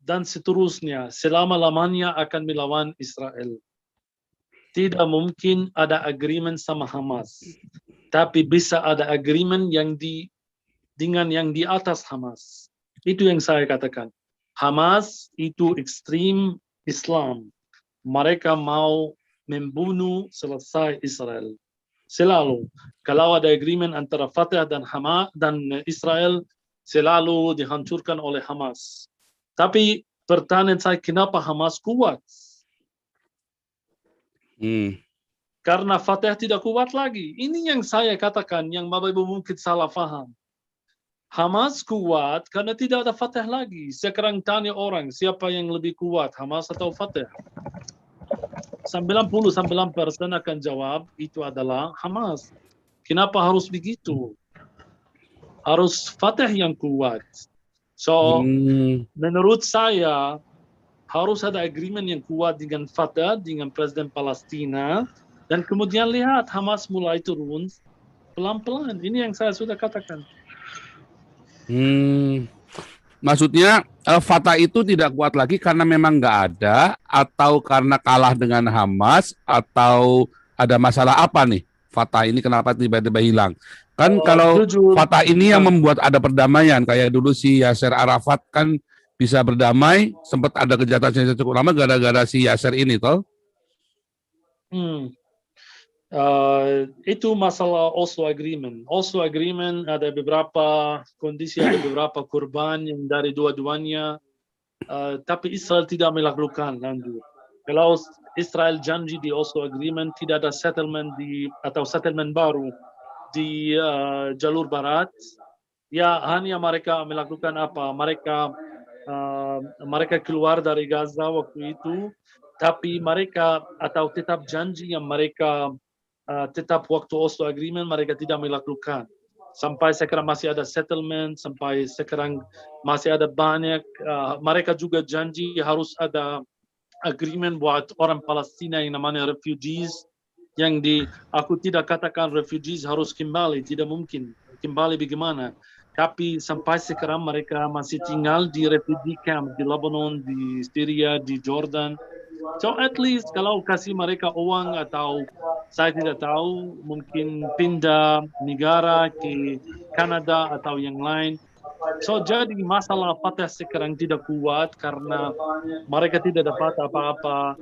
dan seterusnya selama-lamanya akan melawan Israel. Tidak mungkin ada agreement sama Hamas, tapi bisa ada agreement dengan yang di atas Hamas. Itu yang saya katakan. Hamas itu ekstrim Islam. Mereka mau membunuh selesai Israel. Selalu kalau ada agreement antara Fatah dan Hamas dan Israel, selalu dihancurkan oleh Hamas. Tapi pertanyaan saya, kenapa Hamas kuat? Karena Fatah tidak kuat lagi. Ini yang saya katakan, yang Bapak Ibu mungkin salah paham. Hamas kuat karena tidak ada Fatah lagi. Sekarang tanya orang, siapa yang lebih kuat, Hamas atau Fatah? 99% akan jawab itu adalah Hamas. Kenapa harus begitu? Harus Fatah yang kuat. So, menurut saya harus ada agreement yang kuat dengan Fatah, dengan Presiden Palestina, dan kemudian lihat Hamas mulai turun pelan-pelan. Ini yang saya sudah katakan. Maksudnya Fatah itu tidak kuat lagi karena memang nggak ada, atau karena kalah dengan Hamas, atau ada masalah apa nih? Fatah ini kenapa tiba-tiba hilang? Kan kalau Fatah ini yang membuat ada perdamaian, kayak dulu si Yasser Arafat kan bisa berdamai, sempat ada kejahatan yang cukup lama gara-gara si Yasser ini, toh? Itu masalah Oslo Agreement. Oslo Agreement ada beberapa kondisi, ada beberapa korban yang dari dua-duanya, tapi Israel tidak melakukan lanjut. Kalau Israel janji di Oslo Agreement tidak ada settlement atau settlement baru di jalur barat, ya hanya mereka melakukan apa? Mereka keluar dari Gaza waktu itu, tapi mereka atau tetap janji yang mereka tetap waktu Oslo Agreement mereka tidak melakukan. Sampai sekarang masih ada settlement, sampai sekarang masih ada banyak. Mereka juga janji harus ada agreement buat orang Palestina yang namanya refugees. Aku tidak katakan refugees harus kembali, tidak mungkin. Kembali bagaimana? Tapi sampai sekarang mereka masih tinggal di refugee camp di Lebanon, di Syria, di Jordan. So at least kalau kasih mereka uang atau saya tidak tahu mungkin pindah negara ke Kanada atau yang lain. So jadi masalah Fatah sekarang tidak kuat karena mereka tidak dapat apa-apa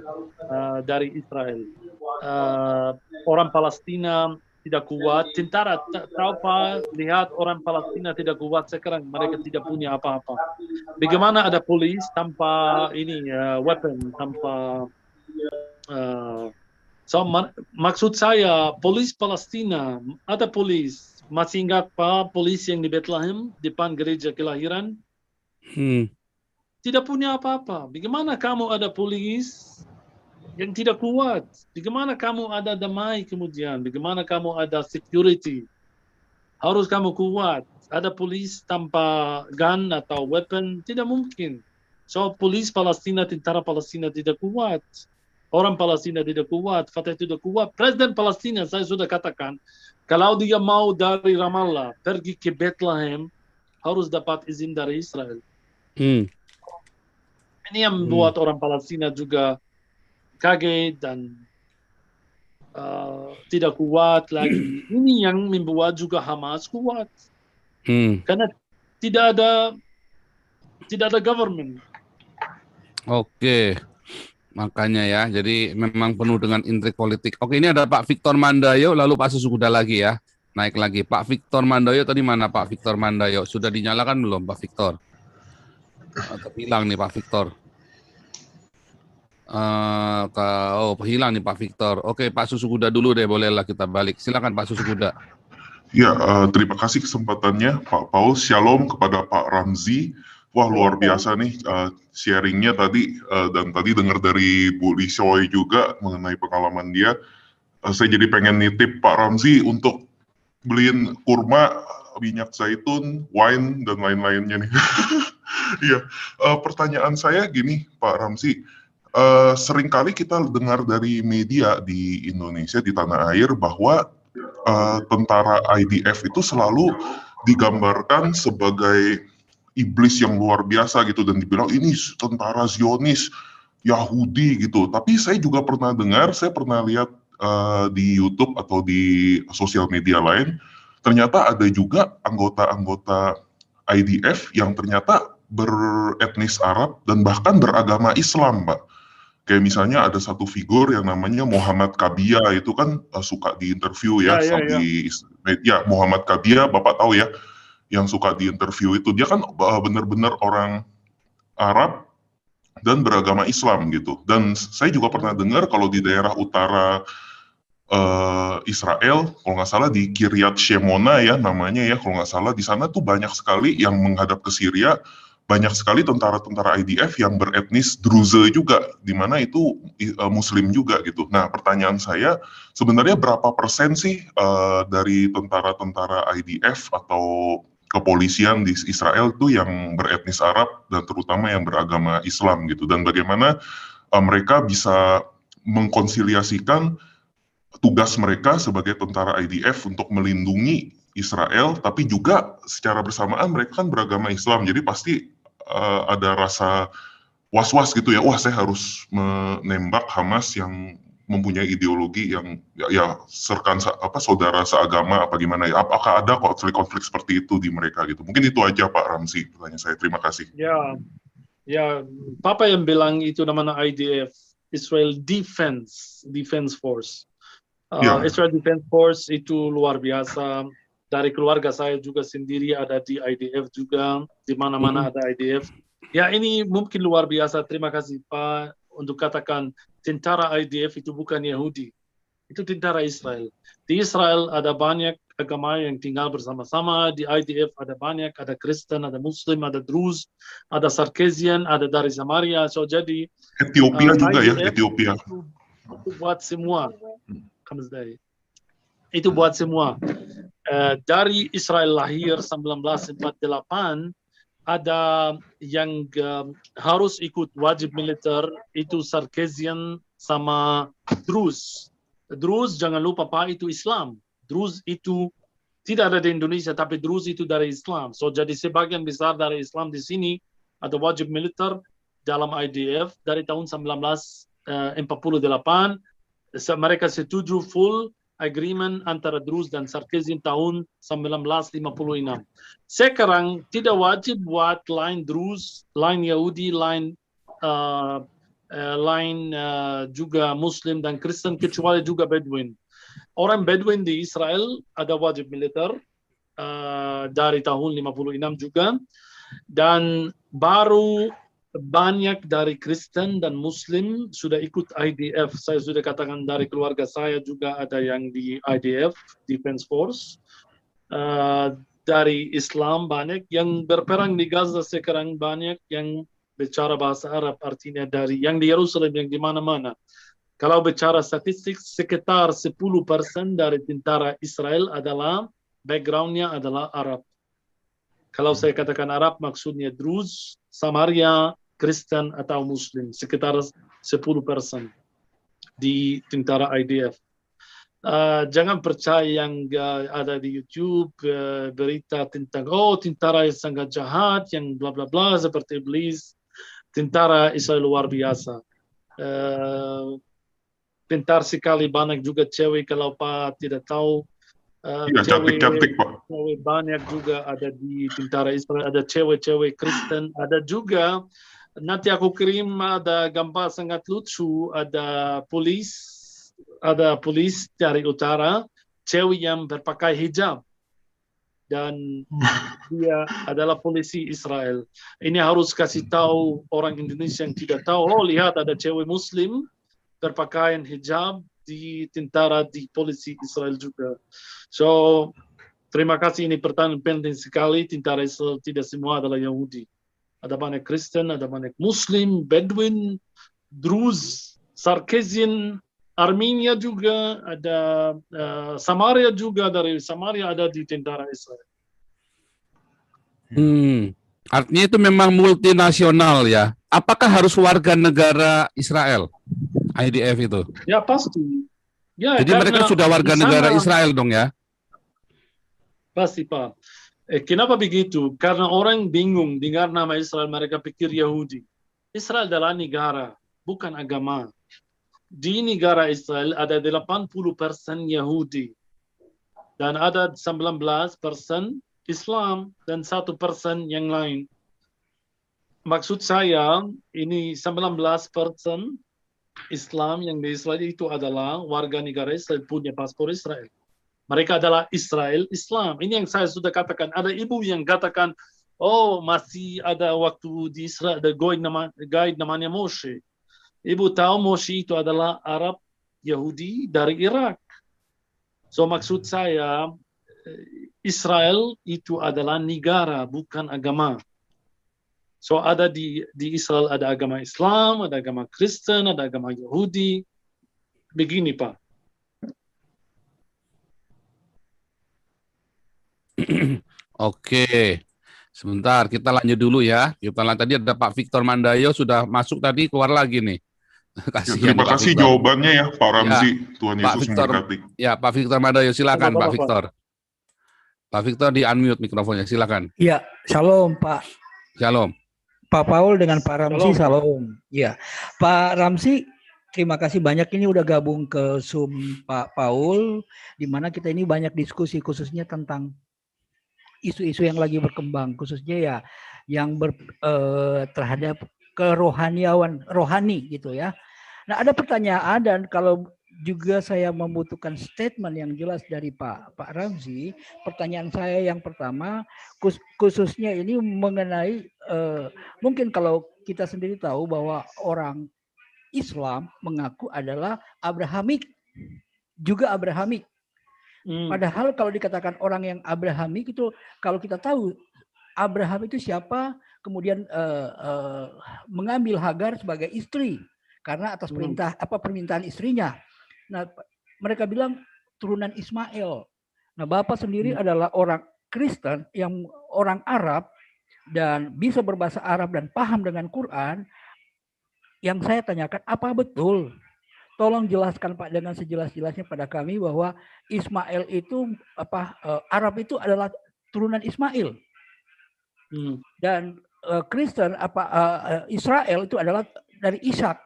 dari Israel. Orang Palestina tidak kuat, tentara tahu Pak, lihat orang Palestina tidak kuat sekarang, mereka tidak punya apa-apa. Bagaimana ada polis tanpa weapon, tanpa maksud saya polis Palestina, ada polis. Masih ingat Pak, polis yang di Bethlehem depan gereja kelahiran? Tidak punya apa-apa. Bagaimana kamu ada polis yang tidak kuat? Bagaimana kamu ada damai kemudian? Bagaimana kamu ada security? Harus kamu kuat. Ada polis tanpa gun atau weapon? Tidak mungkin. So, polis Palestina, tentara Palestina tidak kuat. Orang Palestina tidak kuat. Fatah tidak kuat. Presiden Palestina, saya sudah katakan, kalau dia mau dari Ramallah pergi ke Bethlehem, harus dapat izin dari Israel. Ini yang membuat orang Palestina juga kaget dan tidak kuat lagi. Ini yang membuat juga Hamas kuat. Karena tidak ada government. Oke. Makanya ya, jadi memang penuh dengan intrik politik. Oke, ini ada Pak Victor Mandayo, lalu Pak Susuguda lagi ya. Naik lagi. Pak Victor Mandayo tadi mana Pak Victor Mandayo? Sudah dinyalakan belum Pak Victor? Atau hilang nih Pak Victor? Hilang nih Pak Victor. Oke, Pak Susuguda dulu deh, bolehlah kita balik. Silakan Pak Susuguda. Ya, terima kasih kesempatannya Pak Paul. Shalom kepada Pak Ramzi. Wah, luar biasa nih sharingnya tadi, dan tadi dengar dari Bu Lisoy juga mengenai pengalaman dia. Saya jadi pengen nitip Pak Ramzi untuk beliin kurma, minyak zaitun, wine, dan lain-lainnya nih. Iya, pertanyaan saya gini Pak Ramzi, seringkali kita dengar dari media di Indonesia, di tanah air, bahwa tentara IDF itu selalu digambarkan sebagai iblis yang luar biasa gitu, dan dibilang ini tentara Zionis Yahudi gitu. Tapi saya juga pernah dengar, saya pernah lihat di YouTube atau di sosial media lain, ternyata ada juga anggota-anggota IDF yang ternyata beretnis Arab dan bahkan beragama Islam, Pak. Kayak misalnya ada satu figur yang namanya Muhammad Kabia, itu kan suka diinterview ya, Muhammad Kabia, Bapak tahu ya, yang suka diinterview itu, dia kan benar-benar orang Arab dan beragama Islam gitu. Dan saya juga pernah dengar kalau di daerah utara Israel, kalau nggak salah di Kiryat Shemona ya namanya ya, kalau nggak salah di sana tuh banyak sekali yang menghadap ke Syria, banyak sekali tentara-tentara IDF yang beretnis Druze juga, di mana itu Muslim juga gitu. Nah, pertanyaan saya, sebenarnya berapa persen sih dari tentara-tentara IDF atau kepolisian di Israel tuh yang beretnis Arab dan terutama yang beragama Islam gitu, dan bagaimana mereka bisa mengkonsiliasikan tugas mereka sebagai tentara IDF untuk melindungi Israel, tapi juga secara bersamaan mereka kan beragama Islam, jadi pasti ada rasa was-was gitu ya, wah saya harus menembak Hamas yang mempunyai ideologi yang ya saudara seagama apa gimana ya, apakah ada konflik-konflik seperti itu di mereka gitu. Mungkin itu aja Pak Ramzi pertanyaan saya, terima kasih. Ya Papa yang bilang itu namanya IDF, Israel Defense Force. Israel Defense Force itu luar biasa. Dari keluarga saya juga sendiri ada di IDF juga, di mana-mana ada IDF. Ya ini mungkin luar biasa. Terima kasih Pak untuk katakan tentara IDF itu bukan Yahudi, itu tentara Israel. Di Israel ada banyak agama yang tinggal bersama-sama. Di IDF ada banyak, ada Kristen, ada Muslim, ada Druze, ada Sarkeesian, ada dari Samaria. So jadi Ethiopia juga ya, IDF Ethiopia. Itu buat semua. Itu buat semua. Dari Israel lahir 1948 ada yang harus ikut wajib militer itu Sarkeesian sama Druze. Druze jangan lupa Pak itu Islam. Druze itu tidak ada di Indonesia tapi Druze itu dari Islam. So jadi sebagian besar dari Islam di sini ada wajib militer dalam IDF dari tahun 1948. Mereka setuju full agreement antara Druze dan Sarkeesian tahun 1956. Sekarang tidak wajib buat line Druze, line Yahudi, line juga Muslim dan Kristen kecuali juga Bedouin. Orang Bedouin di Israel ada wajib militer dari tahun 56 juga, dan baru banyak dari Kristen dan Muslim sudah ikut IDF. Saya sudah katakan dari keluarga saya juga ada yang di IDF, Defense Force. Dari Islam banyak yang berperang di Gaza sekarang, banyak yang bicara bahasa Arab, artinya dari yang di Yerusalem, yang di mana-mana. Kalau bicara statistik, sekitar 10% dari tentara Israel adalah background-nya adalah Arab. Kalau saya katakan Arab, maksudnya Druze, Samaria, Kristen atau Muslim, sekitar 10% di tentara IDF. Jangan percaya yang ada di YouTube berita tentang tentara yang sangat jahat, yang bla bla bla seperti iblis. Tentara Israel luar biasa. Pintar sekali, banyak juga cewek kalau Pak tidak tahu. Cantik-cantik Pak. Cewek banyak juga ada di tentara Israel, ada cewek-cewek Kristen, ada juga. Nanti aku kirim ada gambar sangat lucu, ada polis dari utara, cewek yang berpakai hijab, dan dia adalah polisi Israel. Ini harus kasih tahu orang Indonesia yang tidak tahu. Lihat ada cewek Muslim berpakaian hijab di tentara, di polisi Israel juga. So terima kasih, ini pertanyaan penting sekali. Tentara Israel tidak semua adalah Yahudi. Ada banyak Kristen, ada banyak Muslim, Bedouin, Druze, Sarkeesian, Armenia juga, ada Samaria juga, dari Samaria ada di tentara Israel. Artinya itu memang multinasional ya. Apakah harus warga negara Israel, IDF itu? Ya pasti. Ya, jadi mereka sudah warga negara Israel dong ya? Pasti Pak. Kenapa begitu? Karena orang bingung dengar nama Israel, mereka pikir Yahudi. Israel adalah negara, bukan agama. Di negara Israel ada 80% Yahudi. Dan ada 19% Islam dan 1% yang lain. Maksud saya, ini 19% Islam yang di Israel itu adalah warga negara Israel, punya paspor Israel. Mereka adalah Israel Islam. Ini yang saya sudah katakan. Ada ibu yang katakan, masih ada waktu di Israel, ada guide namanya Moshe. Ibu tahu Moshe itu adalah Arab Yahudi dari Irak. So maksud saya, Israel itu adalah negara, bukan agama. So ada di Israel ada agama Islam, ada agama Kristen, ada agama Yahudi. Begini Pak. Oke, sebentar kita lanjut dulu ya. Tadi ada Pak Victor Mandayo sudah masuk tadi, keluar lagi nih. Terima kasih jawabannya ya Pak Ramzi. Tuhan Yesus memberkati. Ya Pak Victor Mandayo, silakan Pak Victor. Pak Victor di unmute mikrofonnya, silakan. Ya, shalom Pak. Shalom. Pak Paul dengan Pak Ramzi, shalom. Ya, Pak Ramzi, terima kasih banyak ini udah gabung ke Zoom Pak Paul, di mana kita ini banyak diskusi khususnya tentang isu-isu yang lagi berkembang, khususnya ya yang terhadap kerohaniawan, rohani gitu ya. Nah ada pertanyaan, dan kalau juga saya membutuhkan statement yang jelas dari Pak Ramzi. Pertanyaan saya yang pertama, khususnya ini mengenai mungkin kalau kita sendiri tahu bahwa orang Islam mengaku adalah Abrahamik, juga Abrahamik. Padahal kalau dikatakan orang yang Abrahamik itu, kalau kita tahu Abraham itu siapa, kemudian mengambil Hagar sebagai istri karena atas permintaan istrinya. Nah, mereka bilang turunan Ismail. Nah, Bapak sendiri adalah orang Kristen yang orang Arab dan bisa berbahasa Arab dan paham dengan Quran. Yang saya tanyakan, apa betul? Tolong jelaskan Pak dengan sejelas-jelasnya pada kami bahwa Ismail itu Arab itu adalah turunan Ismail. Dan Kristen Israel itu adalah dari Ishak.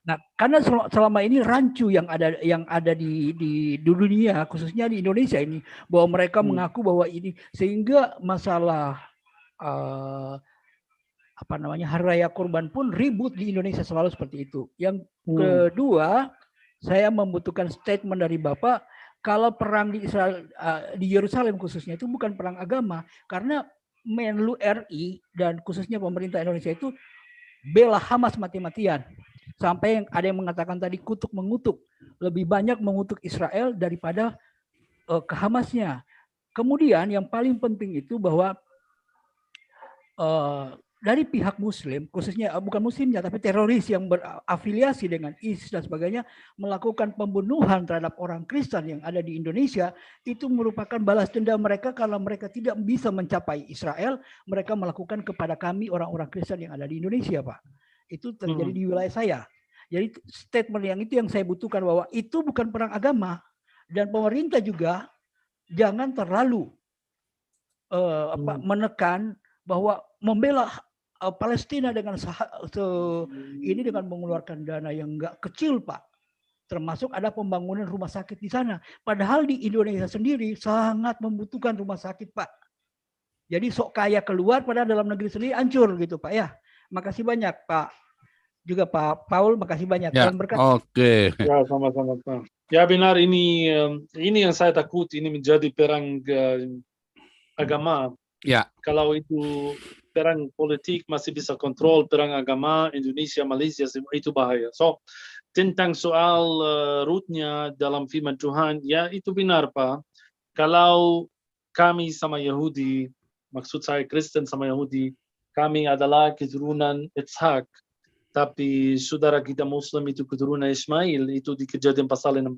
Nah, karena selama ini rancu yang ada di dunia, khususnya di Indonesia ini, bahwa mereka mengaku bahwa ini, sehingga masalah Hari Raya Kurban pun ribut di Indonesia selalu seperti itu. Yang kedua, saya membutuhkan statement dari Bapak kalau perang di Israel, di Yerusalem khususnya itu bukan perang agama, karena Menlu RI dan khususnya pemerintah Indonesia itu bela Hamas mati-matian. Sampai ada yang mengatakan tadi kutuk mengutuk, lebih banyak mengutuk Israel daripada ke Hamasnya. Kemudian yang paling penting itu bahwa dari pihak Muslim, khususnya bukan Muslimnya tapi teroris yang berafiliasi dengan ISIS dan sebagainya, melakukan pembunuhan terhadap orang Kristen yang ada di Indonesia, itu merupakan balas dendam mereka karena mereka tidak bisa mencapai Israel, mereka melakukan kepada kami orang-orang Kristen yang ada di Indonesia, Pak. Itu terjadi di wilayah saya. Jadi statement yang itu yang saya butuhkan, bahwa itu bukan perang agama, dan pemerintah juga jangan terlalu menekan bahwa membela Palestina dengan ini dengan mengeluarkan dana yang enggak kecil, Pak. Termasuk ada pembangunan rumah sakit di sana. Padahal di Indonesia sendiri sangat membutuhkan rumah sakit, Pak. Jadi sok kaya keluar, padahal dalam negeri sendiri hancur gitu, Pak ya. Makasih banyak, Pak. Juga Pak Paul, makasih banyak. Ya, oke. Ya, sama-sama, Pak. Ya benar, ini yang saya takut, ini menjadi perang agama. Ya. Kalau itu perang politik masih bisa kontrol, perang agama Indonesia, Malaysia itu bahaya. So tentang soal rootnya dalam firman Tuhan, ya itu benar Pak. Kalau kami sama Yahudi, maksud saya Kristen sama Yahudi, kami adalah keturunan Ishak, tapi saudara kita Muslim itu keturunan Ismail, itu di Kejadian pasal 16.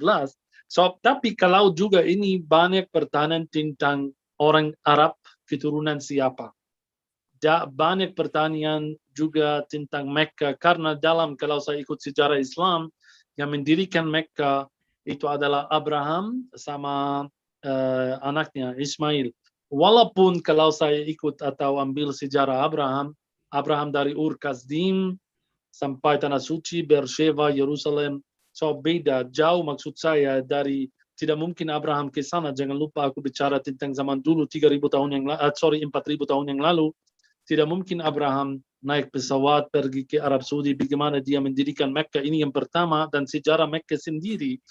So tapi kalau juga ini banyak pertanyaan tentang orang Arab keturunan siapa. Banyak pertanyaan juga tentang Mekah, karena kalau saya ikut sejarah Islam, yang mendirikan Mekah itu adalah Abraham sama anaknya Ismail. Walaupun kalau saya ikut atau ambil sejarah Abraham dari Ur Kasdim sampai Tanah Suci, Beersheba, Yerusalem, so beda jauh. Maksud saya tidak mungkin Abraham ke sana. Jangan lupa aku bicara tentang zaman dulu 4.000 tahun yang lalu. Tidak mungkin Abraham naik pesawat pergi ke Arab Saudi. Bagaimana dia mendirikan Mekah? Ini yang pertama. Dan sejarah Mekah sendiri,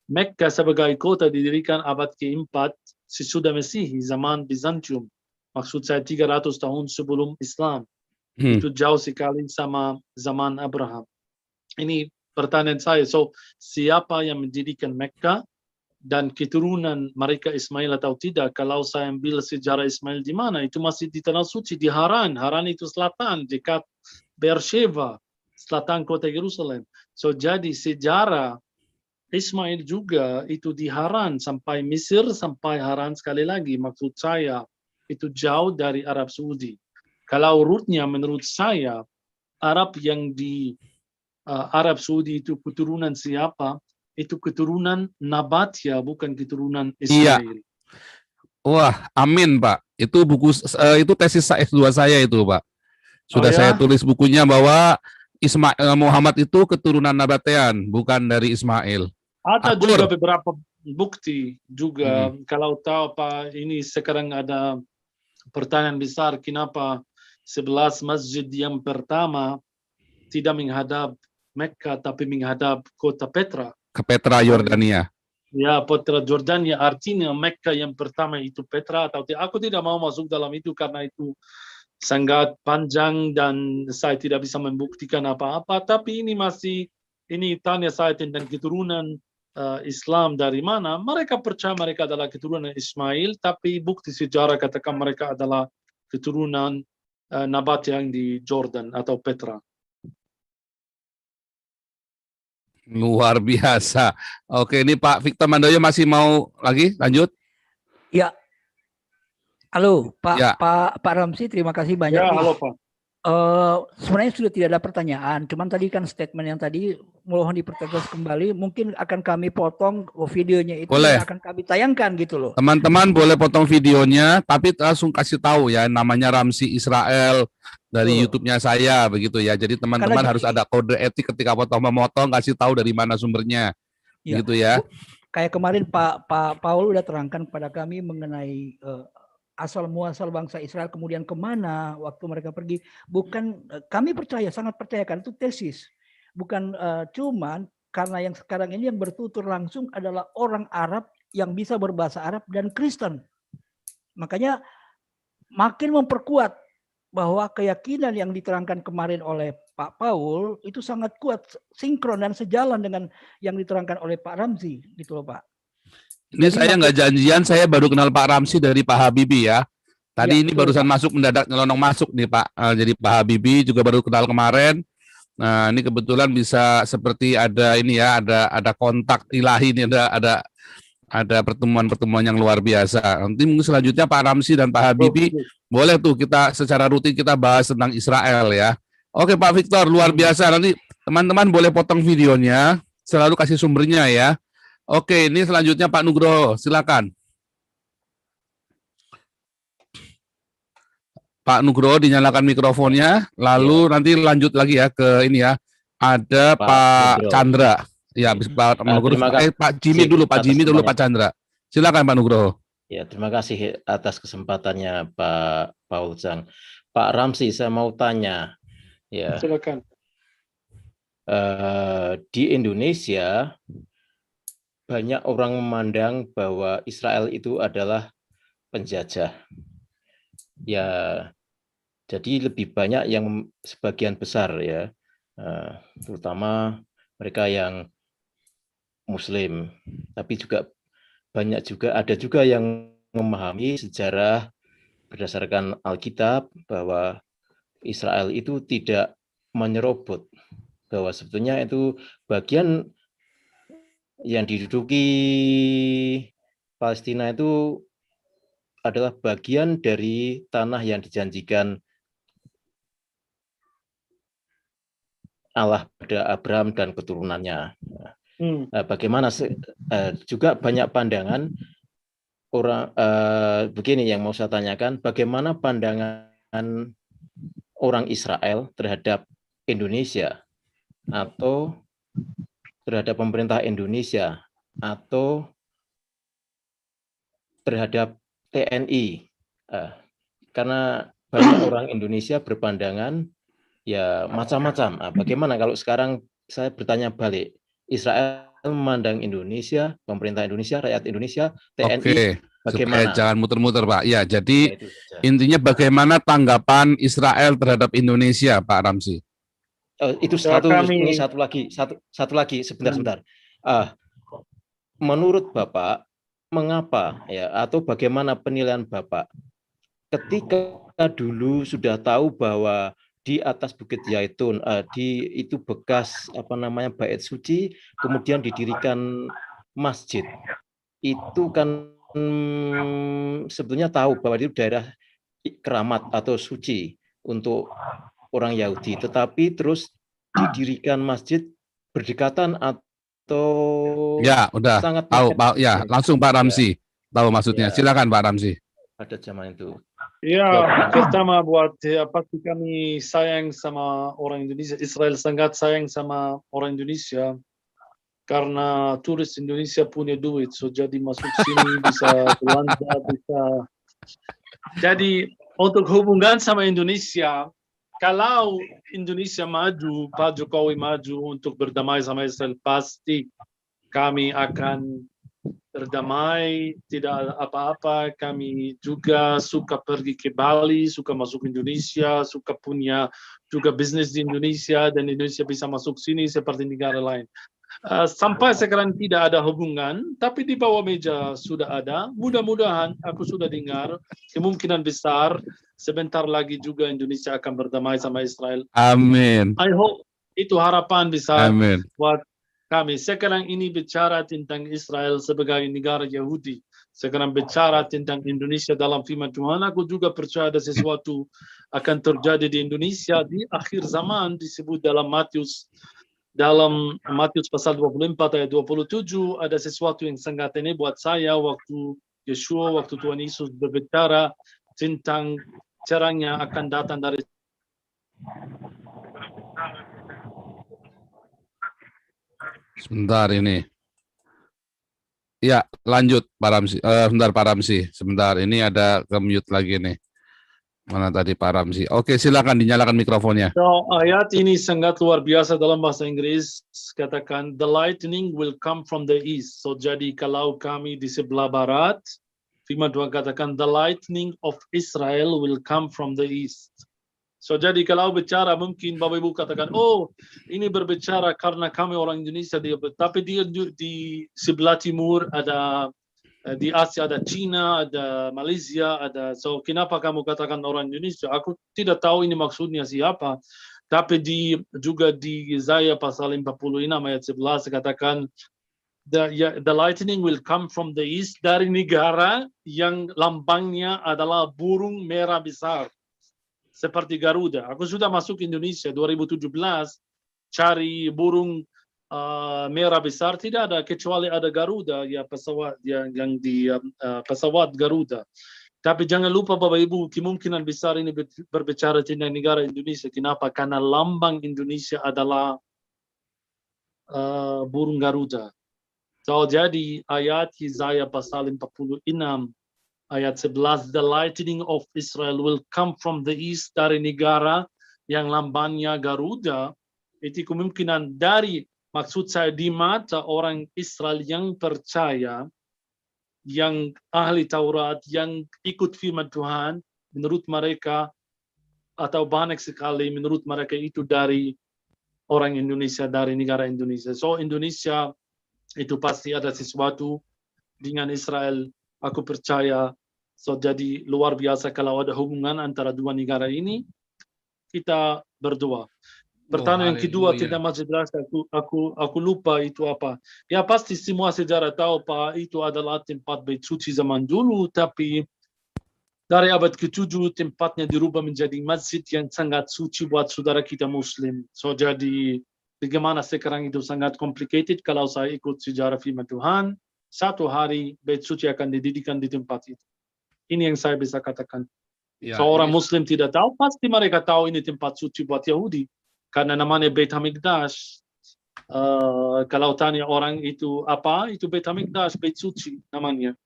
Mekah sebagai kota didirikan abad ke-4 sesudah Masehi, zaman Bizantium. Maksud saya 300 tahun sebelum Islam. Itu jauh sekali sama zaman Abraham. Ini pertanyaan saya. So, siapa yang mendirikan Mekah? Dan keturunan mereka Ismail atau tidak? Kalau saya ambil sejarah Ismail di mana? Itu masih di Tanah Suci, di Haran. Haran itu selatan, dekat Beersheba, selatan kota Yerusalem. So jadi sejarah Ismail juga itu di Haran, sampai Mesir, sampai Haran sekali lagi. Maksud saya itu jauh dari Arab Saudi. Kalau rootnya menurut saya, Arab yang di Arab Saudi itu keturunan siapa? Itu keturunan Nabatia, bukan keturunan Ismail. Iya. Wah, amin Pak. Itu buku itu tesis S2 saya itu Pak. Sudah saya tulis bukunya bahwa Muhammad itu keturunan Nabatean, bukan dari Ismail. Ada juga beberapa bukti juga. Kalau tahu Pak, ini sekarang ada pertanyaan besar, kenapa 11 masjid yang pertama tidak menghadap Mekah tapi menghadap kota Petra. ke Petra Yordania. Ya, Petra Jordania artinya Mekah yang pertama itu Petra atau aku tidak mau masuk dalam itu karena itu sangat panjang dan saya tidak bisa membuktikan apa-apa. Tapi ini tanya saya tentang keturunan Islam dari mana. Mereka percaya mereka adalah keturunan Ismail, tapi bukti sejarah katakan mereka adalah keturunan Nabat yang di Jordan atau Petra. Luar biasa. Oke, ini Pak Victor Mandoyo masih mau lagi lanjut? Ya. Halo, Pak Ya. Pak Ramzi, terima kasih banyak. Ya, halo Pak. Sebenarnya sudah tidak ada pertanyaan, cuman tadi kan statement yang tadi mohon dipertegas kembali, mungkin akan kami potong videonya itu Boleh. dan akan kami tayangkan gitu loh. Teman-teman boleh potong videonya, tapi langsung kasih tahu ya, namanya Ramzi Israel dari YouTube-nya saya begitu ya. Jadi teman-teman harus ada kode etik ketika memotong, kasih tahu dari mana sumbernya, gitu ya. Kayak kemarin Pak Paul udah terangkan kepada kami mengenai asal muasal bangsa Israel kemudian kemana waktu mereka pergi. Bukan kami percaya, sangat percayakan itu tesis. Bukan cuman karena yang sekarang ini yang bertutur langsung adalah orang Arab yang bisa berbahasa Arab dan Kristen. Makanya makin memperkuat bahwa keyakinan yang diterangkan kemarin oleh Pak Paul itu sangat kuat, sinkron dan sejalan dengan yang diterangkan oleh Pak Ramzi, gitu loh Pak. Ini jadi saya nggak janjian, saya baru kenal Pak Ramzi dari Pak Habibie ya. Tadi ini barusan masuk, mendadak nyelonong masuk nih Pak. Jadi Pak Habibie juga baru kenal kemarin. Nah ini kebetulan bisa seperti ada ini ya, ada kontak ilahi nih, ada pertemuan-pertemuan yang luar biasa. Nanti mungkin selanjutnya Pak Ramzi dan Pak Habibie boleh tuh kita secara rutin kita bahas tentang Israel ya. Oke Pak Victor, luar biasa. Nanti teman-teman boleh potong videonya, selalu kasih sumbernya ya. Oke, ini selanjutnya Pak Nugroho, silakan. Pak Nugroho dinyalakan mikrofonnya, lalu nanti lanjut lagi ya ke ini ya. Ada Pak Chandra. Ya, Pak Nugroho. Pak Jimmy dulu, Pak Jimmy dulu, Pak Chandra. Silakan Pak Nugroho. Ya, terima kasih atas kesempatannya Pak Paul Zhang. Pak Ramzi, saya mau tanya. Ya. Silakan. Di Indonesia banyak orang memandang bahwa Israel itu adalah penjajah. Ya, jadi lebih banyak yang sebagian besar ya, terutama mereka yang Muslim. Tapi juga ada juga yang memahami sejarah berdasarkan Alkitab bahwa Israel itu tidak menyerobot, bahwa sebetulnya itu bagian yang diduduki Palestina itu adalah bagian dari tanah yang dijanjikan Allah pada Abraham dan keturunannya. Bagaimana juga banyak pandangan orang begini yang mau saya tanyakan, bagaimana pandangan orang Israel terhadap Indonesia atau terhadap pemerintah Indonesia atau terhadap TNI, karena banyak orang Indonesia berpandangan ya macam-macam. Bagaimana kalau sekarang saya bertanya balik, Israel memandang Indonesia, pemerintah Indonesia, rakyat Indonesia, TNI, Oke, bagaimana? Jangan muter-muter Pak. Ya, jadi intinya bagaimana tanggapan Israel terhadap Indonesia, Pak Ramzi? Itu ini satu lagi sebentar. Menurut Bapak, mengapa ya atau bagaimana penilaian Bapak ketika dulu sudah tahu bahwa di atas Bukit Zaitun itu bekas bait suci, kemudian didirikan masjid, itu kan sebetulnya tahu bahwa itu daerah keramat atau suci untuk orang Yahudi, tetapi terus didirikan masjid berdekatan atau ya udah sangat tahu Pak ya, langsung Pak Ramzi tahu maksudnya. Silakan Pak Ramzi. Pada zaman itu. Ya, pertama buat pasti kami sayang sama orang Indonesia, Israel sangat sayang sama orang Indonesia karena turis Indonesia punya duit, so jadi masuk sini bisa belanja, bisa. Jadi untuk hubungan sama Indonesia, kalau Indonesia maju, Pak Jokowi maju untuk berdamai sama Israel, pasti kami akan berdamai, tidak ada apa-apa. Kami juga suka pergi ke Bali, suka masuk Indonesia, suka punya juga bisnis di Indonesia, dan Indonesia bisa masuk sini seperti negara lain. Sampai sekarang tidak ada hubungan, tapi di bawah meja sudah ada. Mudah-mudahan aku sudah dengar kemungkinan besar sebentar lagi juga Indonesia akan berdamai sama Israel. Amin. I hope itu harapan besar Amin. buat kami. Sekarang ini bicara tentang Israel sebagai negara Yahudi. Sekarang bicara tentang Indonesia dalam firman Tuhan. Aku juga percaya ada sesuatu akan terjadi di Indonesia di akhir zaman, disebut dalam Matius pasal 24 ayat 27, ada sesuatu yang sangat ini buat saya waktu Tuhan Yesus berbicara tentang caranya akan datang dari sebentar ini. Ya, lanjut Pak Ramzi. Sebentar Pak Ramzi. Sebentar, ini ada ke-mute lagi nih. Mana tadi Pak Ramzi? Oke, silakan dinyalakan mikrofonnya. So, ayat ini sangat luar biasa dalam bahasa Inggris. Katakan, the lightning will come from the east. So, jadi kalau kami di sebelah barat, firman Tuhan katakan, the lightning of Israel will come from the east. So, jadi kalau bicara, mungkin Bapak Ibu katakan, oh, ini berbicara karena kami orang Indonesia. Tapi di sebelah timur ada, di Asia ada China, ada Malaysia, ada. So kenapa kamu katakan orang Indonesia? Aku tidak tahu ini maksudnya siapa. Tapi juga di Yesaya pasal 46 ayat 11 katakan the lightning will come from the east, dari negara yang lambangnya adalah burung merah besar seperti Garuda. Aku sudah masuk Indonesia 2017 cari burung merah besar, tidak ada kecuali ada Garuda, ya pesawat yang di pesawat Garuda. Tapi jangan lupa Bapak Ibu, kemungkinan besar ini berbicara tentang negara Indonesia. Kenapa? Karena lambang Indonesia adalah burung Garuda. So, jadi ayat Yesaya pasal 46 ayat 11, the lightning of Israel will come from the east, dari negara yang lambangnya Garuda. Itu kemungkinan dari, maksud saya di mata orang Israel yang percaya, yang ahli Taurat, yang ikut firman Tuhan, menurut mereka, atau banyak sekali menurut mereka itu dari orang Indonesia, dari negara Indonesia. So Indonesia itu pasti ada sesuatu dengan Israel, aku percaya. So jadi luar biasa kalau ada hubungan antara dua negara ini, kita berdoa. Pertanyaan yang kedua tentang Masjid Al-Aqsa, aku lupa itu apa. Ya pasti semua sejarah tahu Pak, itu adalah tempat bait suci zaman dulu, tapi dari abad ke-7 tempatnya dirubah menjadi masjid yang sangat suci buat saudara kita Muslim. So jadi bagaimana sekarang itu sangat complicated. Kalau saya ikut sejarah firman Tuhan, satu hari bait suci akan didirikan di tempat itu. Ini yang saya bisa katakan. Ya, seorang Muslim tidak tahu, pasti mereka tahu ini tempat suci buat Yahudi. Karena namanya Beit HaMikdash. Kalau tanya orang itu apa, itu Beit HaMikdash, Beit Suci namanya.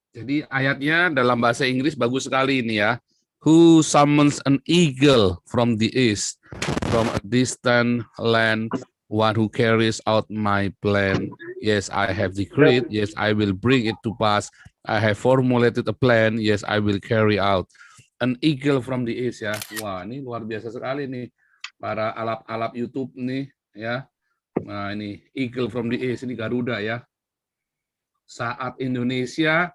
Jadi ayatnya dalam bahasa Inggris bagus sekali ini ya. Who summons an eagle from the east, from a distant land, one who carries out my plan. Yes, I have decreed. Yes, I will bring it to pass. I have formulated a plan. Yes, I will carry out. An eagle from the east ya. Wah, ini luar biasa sekali nih para alap-alap YouTube nih ya. Nah, ini eagle from the east, ini Garuda ya. Saat Indonesia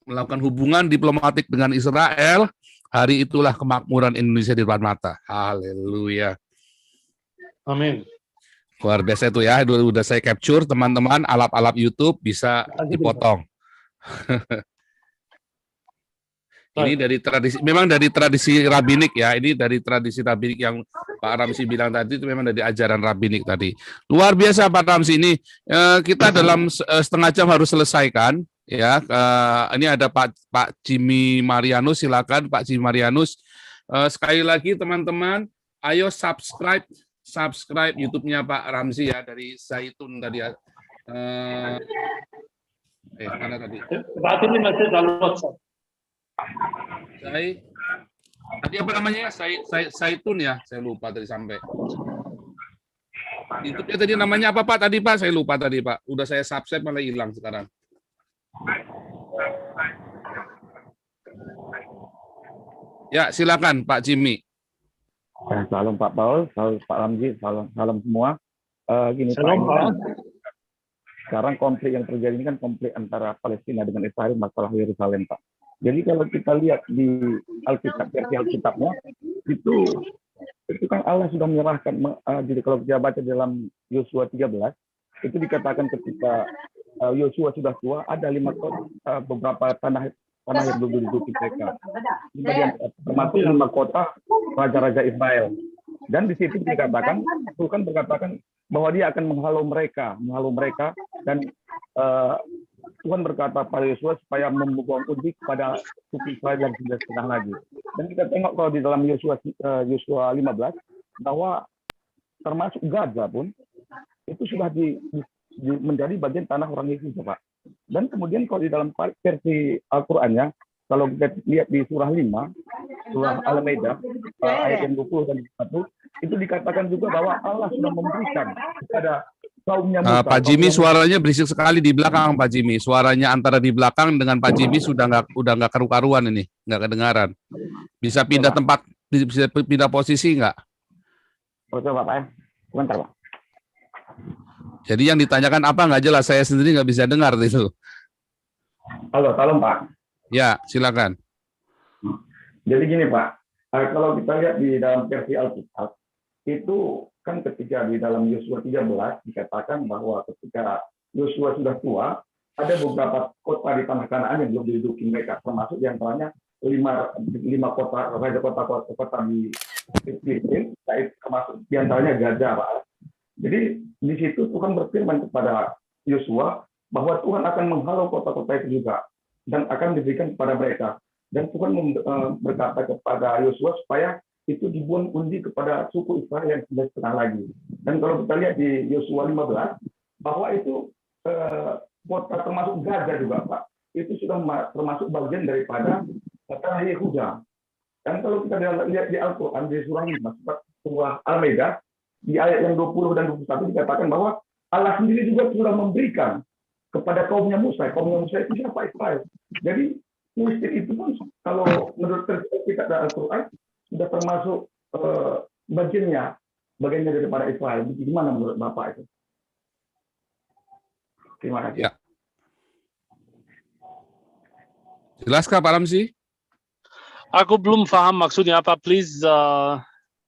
melakukan hubungan diplomatik dengan Israel, hari itulah kemakmuran Indonesia di depan mata. Haleluya. Amin. Luar biasa itu ya. Udah saya capture teman-teman, alap-alap YouTube bisa dipotong. Ini dari tradisi, memang dari tradisi rabbinik ya. Ini dari tradisi rabbinik yang Pak Ramzi bilang tadi, itu memang dari ajaran rabbinik tadi. Luar biasa Pak Ramzi, ini kita dalam setengah jam harus selesaikan ya. Ini ada Pak Jimmy Marianus, silakan Pak Jimmy Marianus. Sekali lagi teman-teman, ayo subscribe YouTube-nya Pak Ramzi ya, dari Zaitun tadi ya. Mana tadi? Berarti ini masih dalam WhatsApp. Tadi apa namanya? Zaitun ya, saya lupa tadi sampai. YouTube-nya tadi namanya apa Pak tadi Pak? Saya lupa tadi Pak. Udah saya subscribe malah hilang sekarang. Ya, silakan Pak Jimmy. Salam Pak Paul, salam Pak Ramzi, salam semua. Gini Salam, Pak, Pak. sekarang konflik yang terjadi ini kan konflik antara Palestina dengan Israel masalah Yerusalem Pak. Jadi kalau kita lihat di Alkitab, versi Alkitabnya itu kan Allah sudah menyerahkan. Jadi kalau kita baca dalam Yosua 13 itu dikatakan ketika Yosua sudah tua ada beberapa tanah yang belum diduduki mereka. Termasuk 5 kota raja-raja Israel. Dan di situ dikatakan, Tuhan berkatakan bahwa dia akan menghalau mereka dan Tuhan berkata pada Yosua supaya membuang undi kepada suku Israel yang sudah setengah lagi. Dan kita tengok kalau di dalam Yosua 15 bahwa termasuk Gaza pun itu sudah menjadi bagian tanah orang Yesus, Pak. Dan kemudian kalau di dalam versi Al-Qur'annya, kalau kita lihat di surah 5, surah Al-Maidah, ayat yang 20 dan 21, itu dikatakan juga bahwa Allah sudah memberikan kepada kaumnya Musa. Pak Jimmy suaranya berisik sekali di belakang Pak Jimmy. Suaranya antara di belakang dengan Pak Jimmy sudah nggak karu-karuan ini, nggak kedengaran. Bisa pindah tempat, bisa pindah posisi nggak? Coba Pak ya, sebentar Pak. Jadi yang ditanyakan apa nggak jelas, saya sendiri nggak bisa dengar itu. Halo Pak. Ya, silakan. Jadi gini Pak, kalau kita lihat di dalam versi Alkitab, itu kan ketika di dalam Yosua 13 dikatakan bahwa ketika Yosua sudah tua, ada beberapa kota di tanah Kanaan yang belum diduduki mereka, termasuk di antaranya 5 kota, kota di Filistin, termasuk di antaranya Gaza, Pak. Jadi di situ Tuhan berfirman kepada Yosua bahwa Tuhan akan menghalau kota-kota itu juga dan akan diberikan kepada mereka. Dan Tuhan berkata kepada Yosua supaya itu dibuang undi kepada suku Israel yang sudah setengah lagi. Dan kalau kita lihat di Yosua 15 bahwa itu kota termasuk Gaza juga Pak, itu sudah termasuk bagian daripada tanah Yehuda. Dan kalau kita lihat di Al-Quran di surah 5, surah Al-Maidah, di ayat yang 20 dan 21 dikatakan bahwa Allah sendiri juga sudah memberikan kepada kaumnya Musa. Kaumnya Musa itu siapa? Israel. Jadi Filistin itu pun kalau menurut kita dalam Al-Quran sudah termasuk bagiannya daripada Israel. Gimana menurut Bapak itu? Terima kasih. Ya. Jelaskah Pak Ramzi? Aku belum paham maksudnya apa. Please,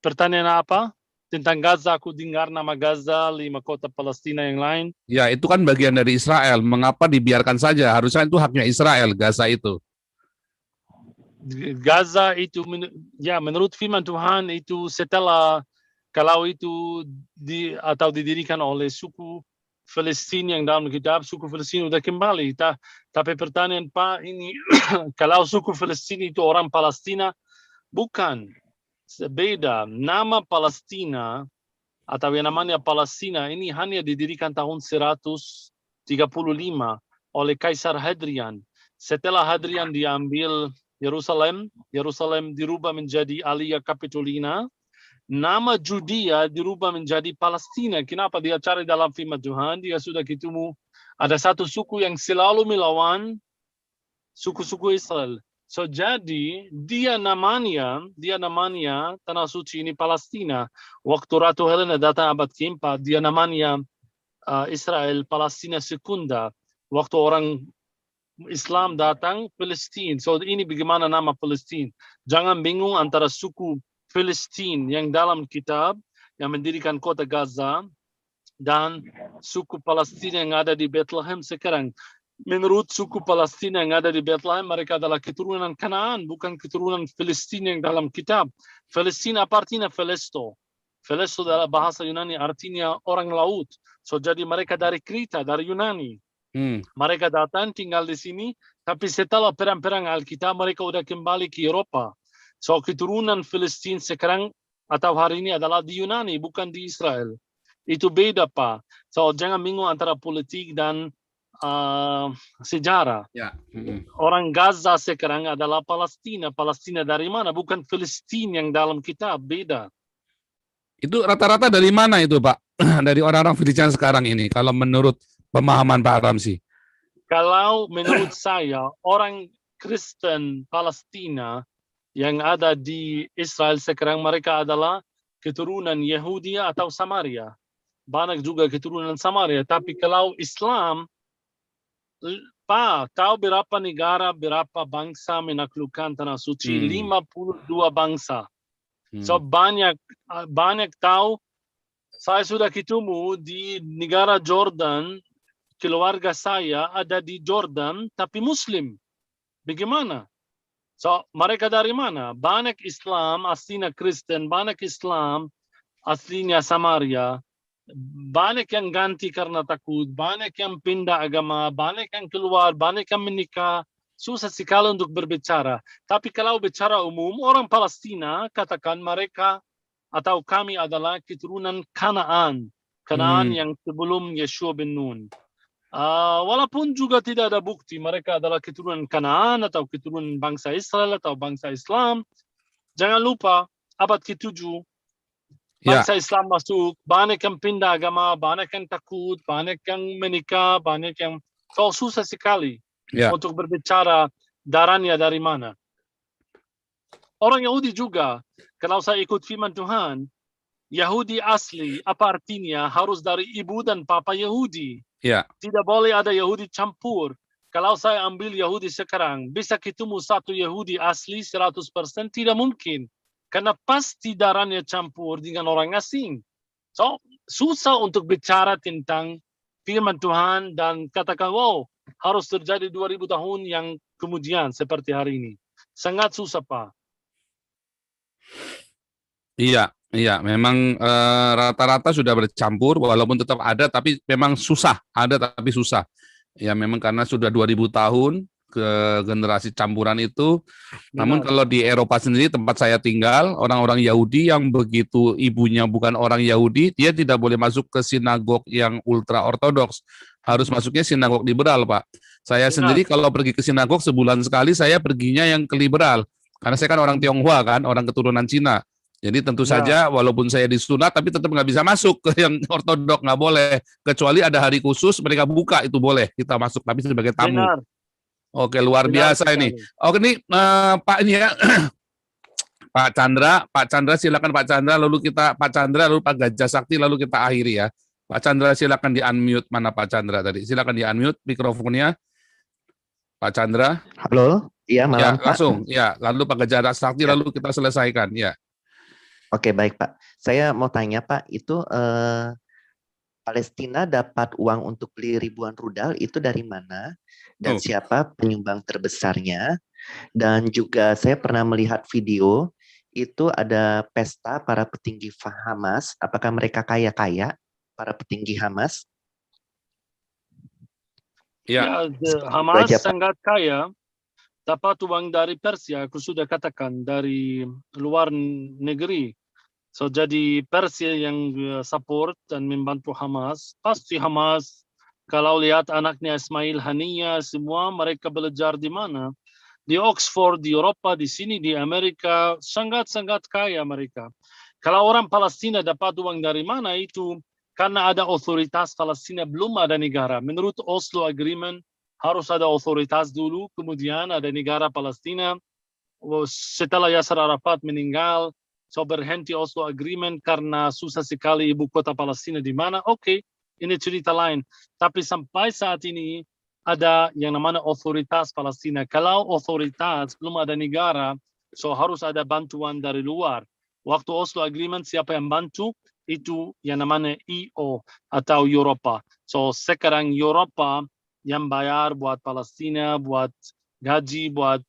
pertanyaan apa? Tentang Gaza, aku dengar nama Gaza, 5 kota Palestina yang lain. Ya, itu kan bagian dari Israel. Mengapa dibiarkan saja? Harusnya itu haknya Israel, Gaza itu. Gaza itu, ya menurut firman Tuhan itu setelah kalau itu didirikan oleh suku Palestina yang dalam kitab, suku Palestina sudah kembali. Tapi pertanyaan Pak ini, kalau suku Palestina itu orang Palestina, bukan. Beda, nama Palestina atau yang namanya Palestina ini hanya didirikan tahun 135 oleh Kaisar Hadrian. Setelah Hadrian diambil Yerusalem dirubah menjadi Alia Capitolina. Nama Judea dirubah menjadi Palestina. Kenapa? Dia cari dalam firman Tuhan, dia sudah ketemu ada satu suku yang selalu melawan suku-suku Israel. So jadi dia namanya tanah suci ini Palestina. Waktu Ratu Helena datang abad ke-4, dia namanya Israel Palestina Sekunda. Waktu orang Islam datang Palestina. So ini bagaimana nama Palestina? Jangan bingung antara suku Palestina yang dalam kitab yang mendirikan kota Gaza dan suku Palestina yang ada di Bethlehem sekarang. Menurut suku Palestina yang ada di Bethlehem, mereka adalah keturunan Kanaan, bukan keturunan Palestina yang dalam kitab. Palestina artinya Felesto. Felesto dalam bahasa Yunani artinya orang laut. So jadi mereka dari Kreta, dari Yunani. Mereka datang tinggal di sini, tapi setelah perang-perang Alkitab mereka sudah kembali ke Eropa. So keturunan Palestina sekarang atau hari ini adalah di Yunani, bukan di Israel. Itu beda Pak. So jangan bingung antara politik dan sejarah. Ya. Orang Gaza sekarang adalah Palestina. Palestina dari mana? Bukan Palestina yang dalam kitab, beda. Itu rata-rata dari mana itu Pak? dari orang-orang Filipina sekarang ini, kalau menurut pemahaman Pak Ramzi? Kalau menurut saya, orang Kristen Palestina yang ada di Israel sekarang, mereka adalah keturunan Yahudi atau Samaria. Banyak juga keturunan Samaria. Tapi kalau Islam, Pak, tahu berapa negara, berapa bangsa menaklukkan Tanah Suci? 52 bangsa. So banyak tahu. Saya sudah ketemu di negara Jordan, keluarga saya ada di Jordan, tapi Muslim. Bagaimana? So, mereka dari mana? Banyak Islam, aslinya Kristen, banyak Islam, aslinya Samaria. Banyak yang ganti karena takut, banyak yang pindah agama, banyak yang keluar, banyak yang menikah. Susah sekali untuk berbicara. Tapi kalau bicara umum, orang Palestina katakan mereka atau kami adalah keturunan Kanaan. Kanaan yang sebelum Yeshua bin Nun. Walaupun juga tidak ada bukti mereka adalah keturunan Kanaan atau keturunan bangsa Israel atau bangsa Islam. Jangan lupa abad ke-7 bangsa Islam masuk, banyak yang pindah agama, banyak yang takut, banyak yang menikah, banyak yang susah sekali untuk berbicara darahnya dari mana. Orang Yahudi juga, kalau saya ikut firman Tuhan, Yahudi asli, apa artinya? Harus dari ibu dan papa Yahudi. Tidak boleh ada Yahudi campur. Kalau saya ambil Yahudi sekarang, bisa ketemu satu Yahudi asli 100%? Tidak mungkin. Karena pasti darahnya campur dengan orang asing. So, susah untuk bicara tentang firman Tuhan dan katakan, wow, harus terjadi 2000 tahun yang kemudian seperti hari ini. Sangat susah, Pak. Iya, memang rata-rata sudah bercampur, walaupun tetap ada, tapi memang susah, ada tapi susah. Ya memang karena sudah 2000 tahun ke generasi campuran itu. Namun kalau di Eropa sendiri tempat saya tinggal, orang-orang Yahudi yang begitu ibunya bukan orang Yahudi, dia tidak boleh masuk ke sinagog yang ultra ortodoks. Harus masuknya sinagog liberal, Pak. Saya sendiri kalau pergi ke sinagog sebulan sekali, saya perginya yang ke liberal. Karena saya kan orang Tionghoa kan, orang keturunan Cina. Jadi tentu saja walaupun saya disunat tapi tetap nggak bisa masuk ke yang ortodok, nggak boleh. Kecuali ada hari khusus mereka buka, itu boleh kita masuk tapi sebagai tamu. Benar. Oke, luar biasa ini. Oke nih Pak ini ya. Pak Chandra silakan Pak Chandra, lalu Pak Gajah Sakti, lalu kita akhiri ya. Pak Chandra silakan di unmute. Mana Pak Chandra tadi? Silakan di unmute mikrofonnya. Pak Chandra. Halo. Iya, malam Pak. Langsung. Ya, lalu Pak Gajah Sakti, lalu kita selesaikan. Ya. Oke, baik Pak. Saya mau tanya Pak, itu Palestina dapat uang untuk beli ribuan rudal itu dari mana? Dan siapa penyumbang terbesarnya? Dan juga saya pernah melihat video, itu ada pesta para petinggi Hamas. Apakah mereka kaya-kaya, para petinggi Hamas? Ya, Hamas sangat kaya. Dapat uang dari Persia, aku sudah katakan, dari luar negeri. So, jadi Persia yang support dan membantu Hamas. Pasti Hamas, kalau lihat anaknya Ismail Haniyah, semua mereka belajar di mana? Di Oxford, di Eropa, di sini, di Amerika, sangat-sangat kaya mereka. Kalau orang Palestina dapat uang dari mana itu? Karena ada otoritas Palestina, belum ada negara. Menurut Oslo Agreement, harus ada otoritas dulu, kemudian ada negara Palestina. Setelah Yasser Arafat meninggal, so berhenti Oslo Agreement karena susah sekali ibu kota Palestina di mana. Oke, ini cerita lain. Tapi sampai saat ini ada yang namanya otoritas Palestina. Kalau otoritas belum ada negara, so harus ada bantuan dari luar. Waktu Oslo Agreement siapa yang bantu? Itu yang namanya EU atau Eropa. So sekarang Eropa yang bayar buat Palestina, buat gaji, buat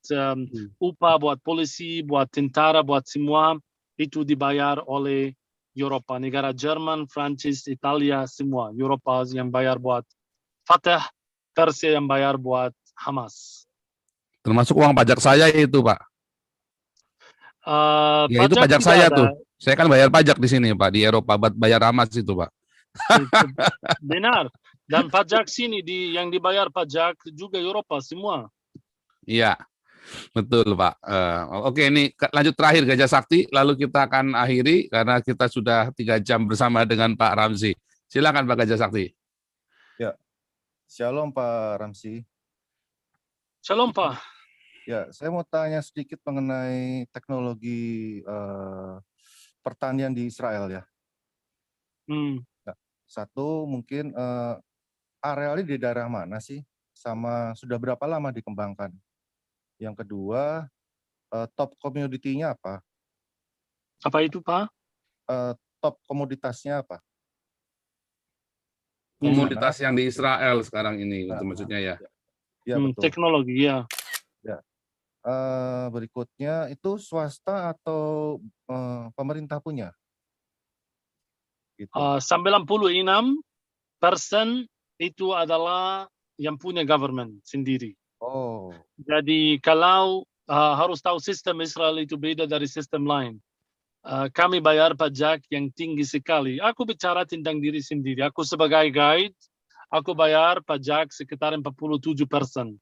upah, buat polisi, buat tentara, buat semua. Itu dibayar oleh Eropa, negara Jerman, Prancis, Italia, semua. Eropa yang bayar buat Fatah, Persia yang bayar buat Hamas. Termasuk uang pajak saya itu, Pak. Ya itu pajak saya tuh. Saya kan bayar pajak di sini, Pak, di Eropa, bayar Hamas itu, Pak. Benar. Dan pajak sini yang dibayar pajak juga Eropa semua. Iya. Betul, Pak. Oke, ini lanjut terakhir Gajah Sakti, lalu kita akan akhiri karena kita sudah 3 jam bersama dengan Pak Ramzi. Silakan Pak Gajah Sakti. Ya, Shalom Pak Ramzi. Shalom Pak. Ya, saya mau tanya sedikit mengenai teknologi pertanian di Israel ya. Ya, satu mungkin arealnya di daerah mana sih? Sama sudah berapa lama dikembangkan? Yang kedua, top komoditinya apa? Apa itu, Pak? Top komoditasnya apa? Komoditas yang di Israel sekarang ini, itu maksudnya ya? Ya, betul. Teknologi, ya. Ya. Berikutnya, itu swasta atau pemerintah punya? Gitu. 96% itu adalah yang punya government sendiri. Oh. Jadi kalau harus tahu sistem Israel itu beda dari sistem lain. Kami bayar pajak yang tinggi sekali. Aku bicara tentang diri sendiri. Aku sebagai guide, aku bayar pajak sekitar 47%.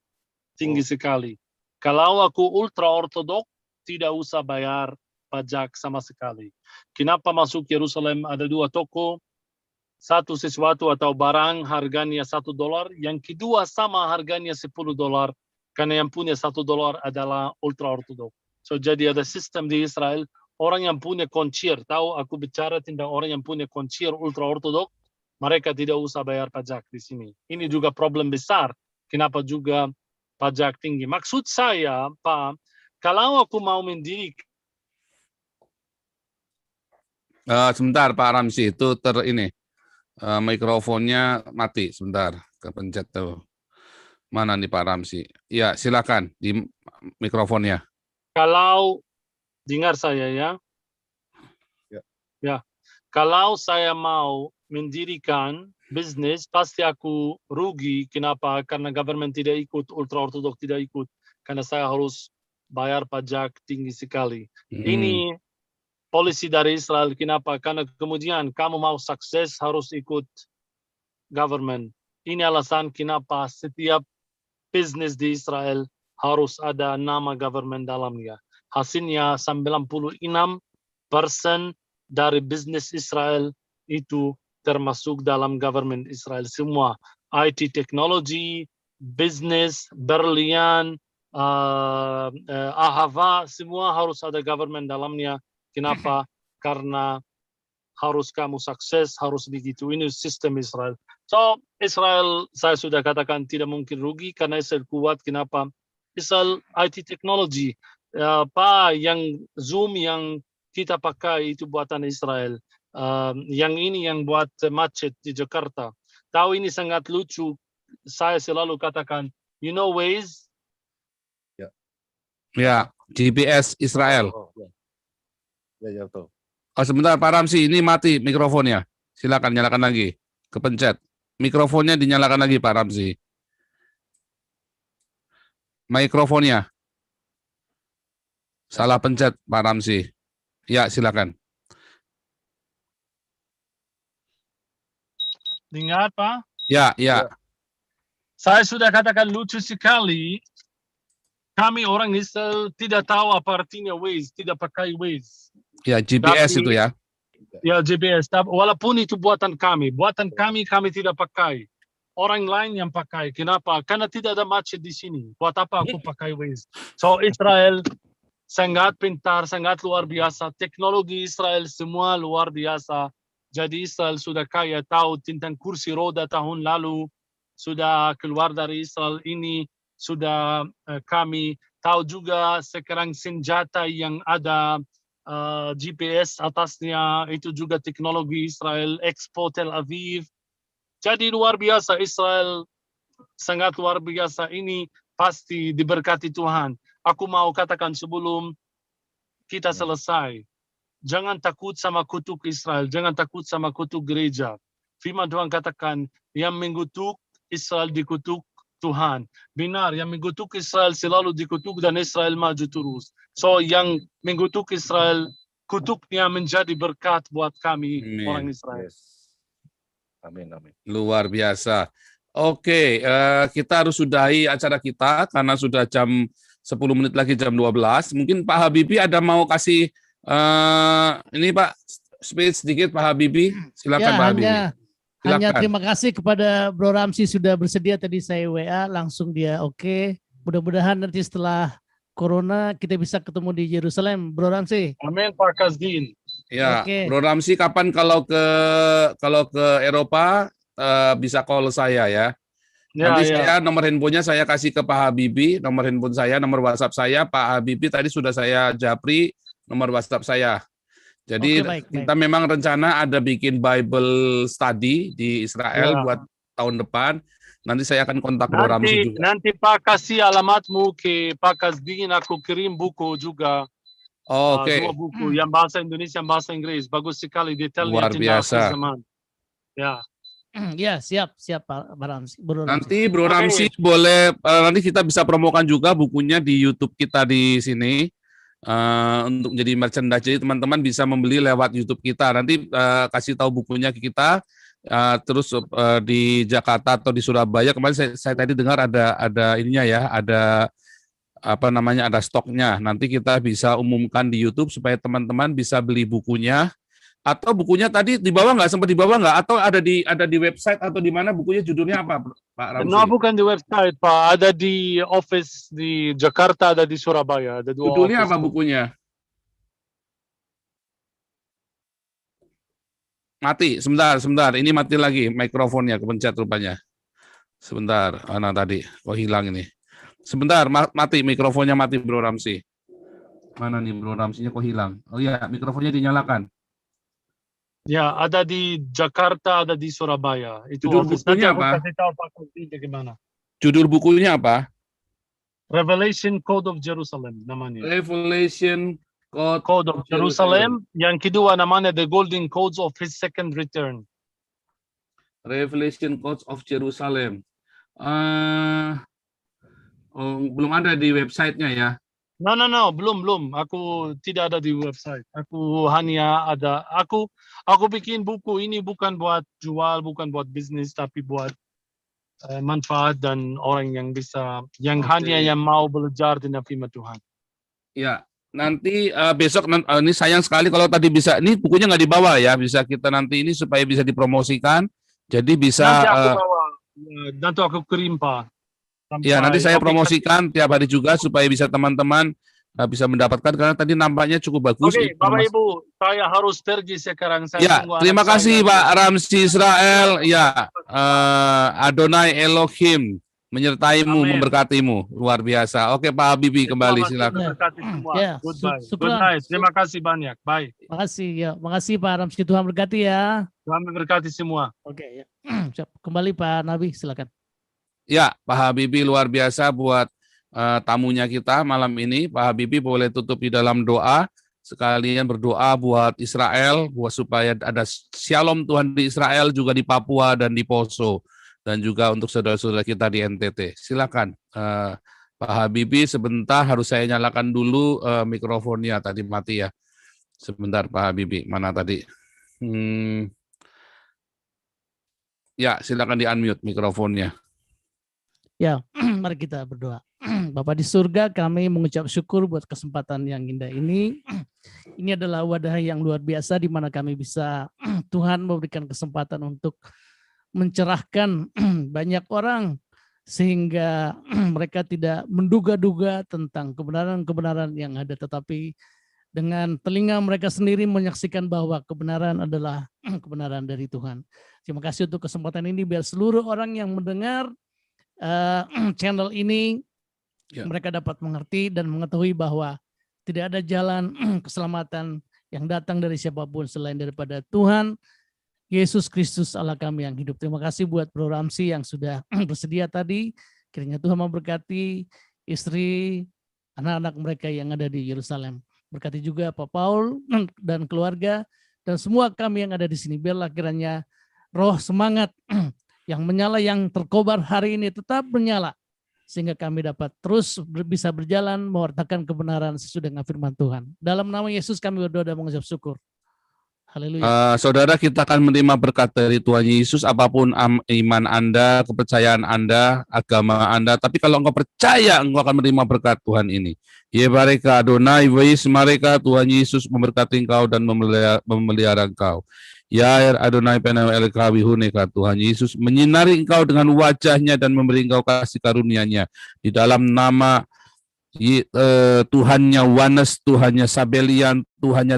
Tinggi sekali. Kalau aku ultra ortodok, tidak usah bayar pajak sama sekali. Kenapa masuk Yerusalem ada 2 toko? Satu sesuatu atau barang harganya $1, yang kedua sama harganya $10, karena yang punya $1 adalah ultra ortodok. So jadi ada sistem di Israel, orang yang punya koncir, tahu aku bicara tentang orang yang punya koncir ultra ortodok, mereka tidak usah bayar pajak di sini. Ini juga problem besar, kenapa juga pajak tinggi. Maksud saya, Pak, kalau aku mau mendirikan sebentar Pak Ramzi, itu mikrofonnya mati, sebentar, kepencet tuh. Mana nih Pak Ramzi? Ya, silakan di mikrofonnya. Kalau dengar saya ya. Ya. Kalau saya mau mendirikan bisnis, pasti aku rugi. Kenapa? Karena government tidak ikut, ultra ortodok tidak ikut. Karena saya harus bayar pajak tinggi sekali. Ini polisi dari Israel. Kenapa? Karena kemudian kamu mau sukses harus ikut government. Ini alasan kenapa setiap bisnis di Israel harus ada nama government dalamnya. Hasilnya 96% dari bisnis Israel itu termasuk dalam government Israel semua. IT teknologi, bisnis, berlian, ahava, semua harus ada government dalamnya. Kenapa? Karena harus kamu sukses, harus begitu. Ini sistem Israel. So, Israel, saya sudah katakan tidak mungkin rugi karena Israel kuat. Kenapa? Israel IT teknologi. Pak, yang Zoom yang kita pakai itu buatan Israel. Yang ini yang buat macet di Jakarta. Tahu ini sangat lucu. Saya selalu katakan, you know Waze? Ya, GPS Israel. Ya, betul. Oh, sebentar Pak Ramzi, ini mati mikrofonnya. Silakan nyalakan lagi. Kepencet. Mikrofonnya dinyalakan lagi Pak Ramzi. Mikrofonnya. Salah pencet Pak Ramzi. Ya, silakan. Dengar Pak? Ya. Saya sudah katakan lucu sekali. Kami orang Israel tidak tahu apa artinya Waze, tidak pakai Waze. Ya, GPS itu ya. Ya, GPS. Walaupun itu buatan kami tidak pakai. Orang lain yang pakai. Kenapa? Karena tidak ada macet di sini. Buat apa aku pakai Waze? So, Israel sangat pintar, sangat luar biasa. Teknologi Israel semua luar biasa. Jadi Israel sudah kaya tahu tentang kursi roda tahun lalu. Sudah keluar dari Israel ini. Sudah kami tahu juga sekarang senjata yang ada GPS atasnya itu juga teknologi Israel, Expo Tel Aviv. Jadi luar biasa Israel, sangat luar biasa. Ini pasti diberkati Tuhan. Aku mau katakan sebelum kita selesai, jangan takut sama kutuk Israel, jangan takut sama kutuk gereja. Firman Tuhan katakan, yang mengutuk Israel dikutuk Tuhan. Benar, yang mengutuk Israel selalu dikutuk dan Israel maju terus. So, yang mengutuk Israel, kutuknya menjadi berkat buat kami, orang Israel. Amin. Luar biasa. Oke, kita harus sudahi acara kita karena sudah jam 10 menit lagi jam 12. Mungkin Pak Habibie ada mau kasih ini Pak speech sedikit Pak Habibie. Silakan Ya, Pak Habibie. Hanya Silakan. terima kasih kepada Bro Ramsi sudah bersedia, tadi saya WA langsung dia oke. Mudah-mudahan nanti setelah Corona kita bisa ketemu di Yerusalem, Bro Ramsi. Amin Pak Kasdin. Ya, Oke. Bro Ramsi kapan kalau ke Eropa bisa call saya ya. Ya, Nanti ya. saya nomor handphonenya saya kasih ke Pak Habibie, nomor handphone saya, nomor WhatsApp saya. Pak Habibie tadi sudah saya japri nomor WhatsApp saya. Jadi Oke, baik, kita memang rencana ada bikin Bible study di Israel Ya. buat tahun depan. Nanti saya akan kontak Bro Ramsi juga. Nanti Pak kasih alamatmu ke Pak Kasdin, aku kirim buku juga. Oke. Dua buku, yang bahasa Indonesia, yang bahasa Inggris. Bagus sekali detailnya Luar tentang akhir biasa. zaman. Ya. Ya, siap Pak Ramsi. Bro Ramsi. Nanti Bro Ramsi boleh nanti kita bisa promokan juga bukunya di YouTube kita di sini untuk jadi merchandise. Jadi teman-teman bisa membeli lewat YouTube kita. Nanti kasih tahu bukunya ke kita. Terus di Jakarta atau di Surabaya kemarin saya tadi dengar ada ininya ya, ada apa namanya, ada stoknya. Nanti kita bisa umumkan di YouTube supaya teman-teman bisa beli bukunya. Atau bukunya tadi di bawah nggak, sempat di bawah nggak? Atau ada di website atau di mana bukunya, judulnya apa Pak Ramsi? No, bukan di website Pak, ada di office di Jakarta, ada di Surabaya, ada dua. Judulnya office. apa bukunya? Mati, sebentar. Ini mati lagi mikrofonnya, kepencet rupanya. Sebentar, mana tadi? Kok hilang ini? Sebentar, mati mikrofonnya, mati Bro Ramsi. Mana nih Bro Ramsinya kok hilang? Oh iya, mikrofonnya dinyalakan. Ya, ada di Jakarta, ada di Surabaya. Itu Judul office. bukunya Nanti aku apa? kasih tahu Pak Kasdin bagaimana. Judul bukunya apa? Revelation Code of Jerusalem namanya. Revelation Code of Jerusalem. Yang kedua namanya The Golden Codes of His Second Return. Revelation Codes of Jerusalem. Belum ada di websitenya ya? No, belum. Aku tidak ada di website. Aku hanya ada. Aku bikin buku ini bukan buat jual, bukan buat bisnis, tapi buat manfaat dan orang yang bisa, yang hanya yang mau belajar tentang firman Tuhan. Ya, nanti besok ini sayang sekali kalau tadi bisa, ini bukunya nggak dibawa ya, bisa kita nanti ini supaya bisa dipromosikan, jadi bisa. Nanti aku bawa, nanti aku kirim Pak. Ya, nanti saya promosikan tiap hari juga supaya bisa teman-teman bisa mendapatkan, karena tadi nampaknya cukup bagus. Oke, Bapak Ibu, saya harus pergi sekarang. Saya Ya, tunggu terima anak kasih saya. Pak Ramsi Israel. Ya, Adonai Elohim menyertaimu, memberkatimu, luar biasa. Oke, Pak Habibie kembali, silakan. Ya, Goodbye. Good syukran. night. Terima kasih banyak. Bye. Makasih ya, makasih Pak Ramsi, Tuhan berkati ya. Tuhan memberkati semua. Oke ya. Siap. Kembali Pak Nabi, silakan. Ya, Pak Habibie luar biasa buat tamunya kita malam ini. Pak Habibie boleh tutup di dalam doa, sekalian berdoa buat Israel, buat supaya ada shalom Tuhan di Israel, juga di Papua dan di Poso, dan juga untuk saudara-saudara kita di NTT. Silakan Pak Habibie, sebentar harus saya nyalakan dulu mikrofonnya, tadi mati ya. Sebentar Pak Habibie, mana tadi? Ya, silakan di-unmute mikrofonnya. Ya, mari kita berdoa. Bapa di surga, kami mengucap syukur buat kesempatan yang indah ini. Ini adalah wadah yang luar biasa di mana kami bisa Tuhan memberikan kesempatan untuk mencerahkan banyak orang sehingga mereka tidak menduga-duga tentang kebenaran-kebenaran yang ada, tetapi dengan telinga mereka sendiri menyaksikan bahwa kebenaran adalah kebenaran dari Tuhan. Terima kasih untuk kesempatan ini, biar seluruh orang yang mendengar channel ini mereka dapat mengerti dan mengetahui bahwa tidak ada jalan keselamatan yang datang dari siapapun selain daripada Tuhan Yesus Kristus Allah kami yang hidup. Terima kasih buat Bro Ramsi yang sudah bersedia tadi. Kiranya Tuhan memberkati istri, anak-anak mereka yang ada di Yerusalem. Berkati juga Pak Paul dan keluarga dan semua kami yang ada di sini. Biarlah kiranya roh semangat yang menyala, yang terkobar hari ini tetap menyala, sehingga kami dapat terus bisa berjalan mewartakan kebenaran sesuai dengan firman Tuhan. Dalam nama Yesus kami berdoa dan mengucap syukur. Haleluya. Saudara, kita akan menerima berkat dari Tuhan Yesus, apapun iman Anda, kepercayaan Anda, agama Anda. Tapi kalau engkau percaya, engkau akan menerima berkat Tuhan ini. Yebareka Adonai Weis mereka, Tuhan Yesus memberkati engkau dan memelihara engkau. Ya Adonai Penel Elkawihuneka, Tuhan Yesus menyinari engkau dengan wajahnya dan memberi engkau kasih karunia-Nya. Di dalam nama Tuhannya Wanes, Tuhannya Sabelian, Tuhannya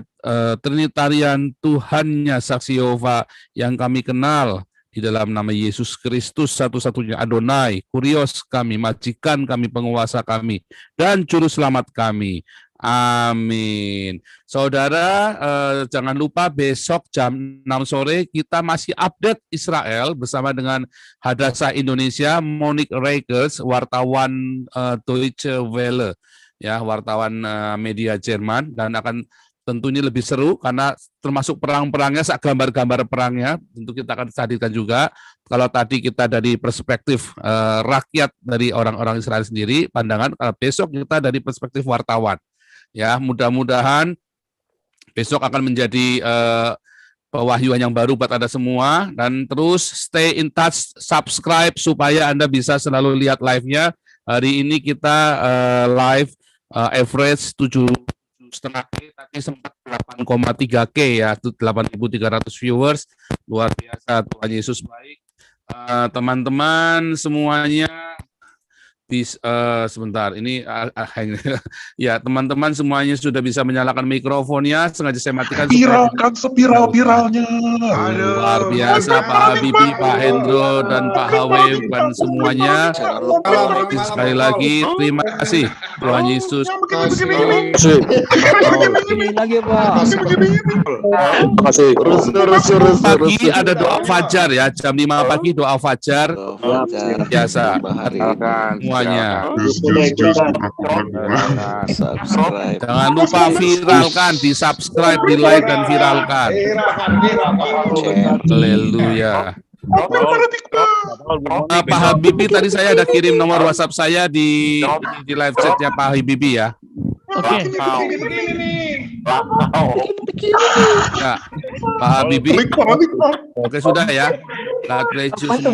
Trinitarian, Tuhannya Saksi Yehova yang kami kenal, di dalam nama Yesus Kristus satu-satunya Adonai, Kurios kami, majikan kami, penguasa kami, dan juru selamat kami. Amin. Saudara, jangan lupa besok jam 6 sore kita masih update Israel bersama dengan Hadassah Indonesia, Monique Reikers, wartawan Deutsche Welle, ya, wartawan media Jerman, dan akan tentu ini lebih seru karena termasuk perang-perangnya, gambar-gambar perangnya, tentu kita akan hadirkan juga. Kalau tadi kita dari perspektif rakyat dari orang-orang Israel sendiri, pandangan, besok kita dari perspektif wartawan. Ya, mudah-mudahan besok akan menjadi pewahyuan yang baru buat Anda semua, dan terus stay in touch, subscribe supaya Anda bisa selalu lihat live-nya. Hari ini kita live average 7,5K, tapi sempat 8,3K ya, 8.300 viewers. Luar biasa, Tuhan Yesus baik. Teman-teman semuanya, sebentar, ini ya, teman-teman semuanya sudah bisa menyalakan mikrofonnya. Sengaja saya matikan. Viralkan seviral-viralnya. Luar biasa, Pak Habibie, Pak Hendro, dan Pak Hawe, dan semuanya. Sekali lagi, terima kasih. Tuhan Yesus. Lagi Pak. Pagi ada doa fajar ya, jam 5 pagi doa fajar. Biasa. Semuanya. Jangan lupa viralkan, di subscribe, di like, dan viralkan. Haleluya. Pak Habibie, tadi saya ada kirim nomor WhatsApp saya di live chatnya Pak Habibie ya. Oke. Ya, Pak Habibie. Oke, sudah ya. God bless you semua.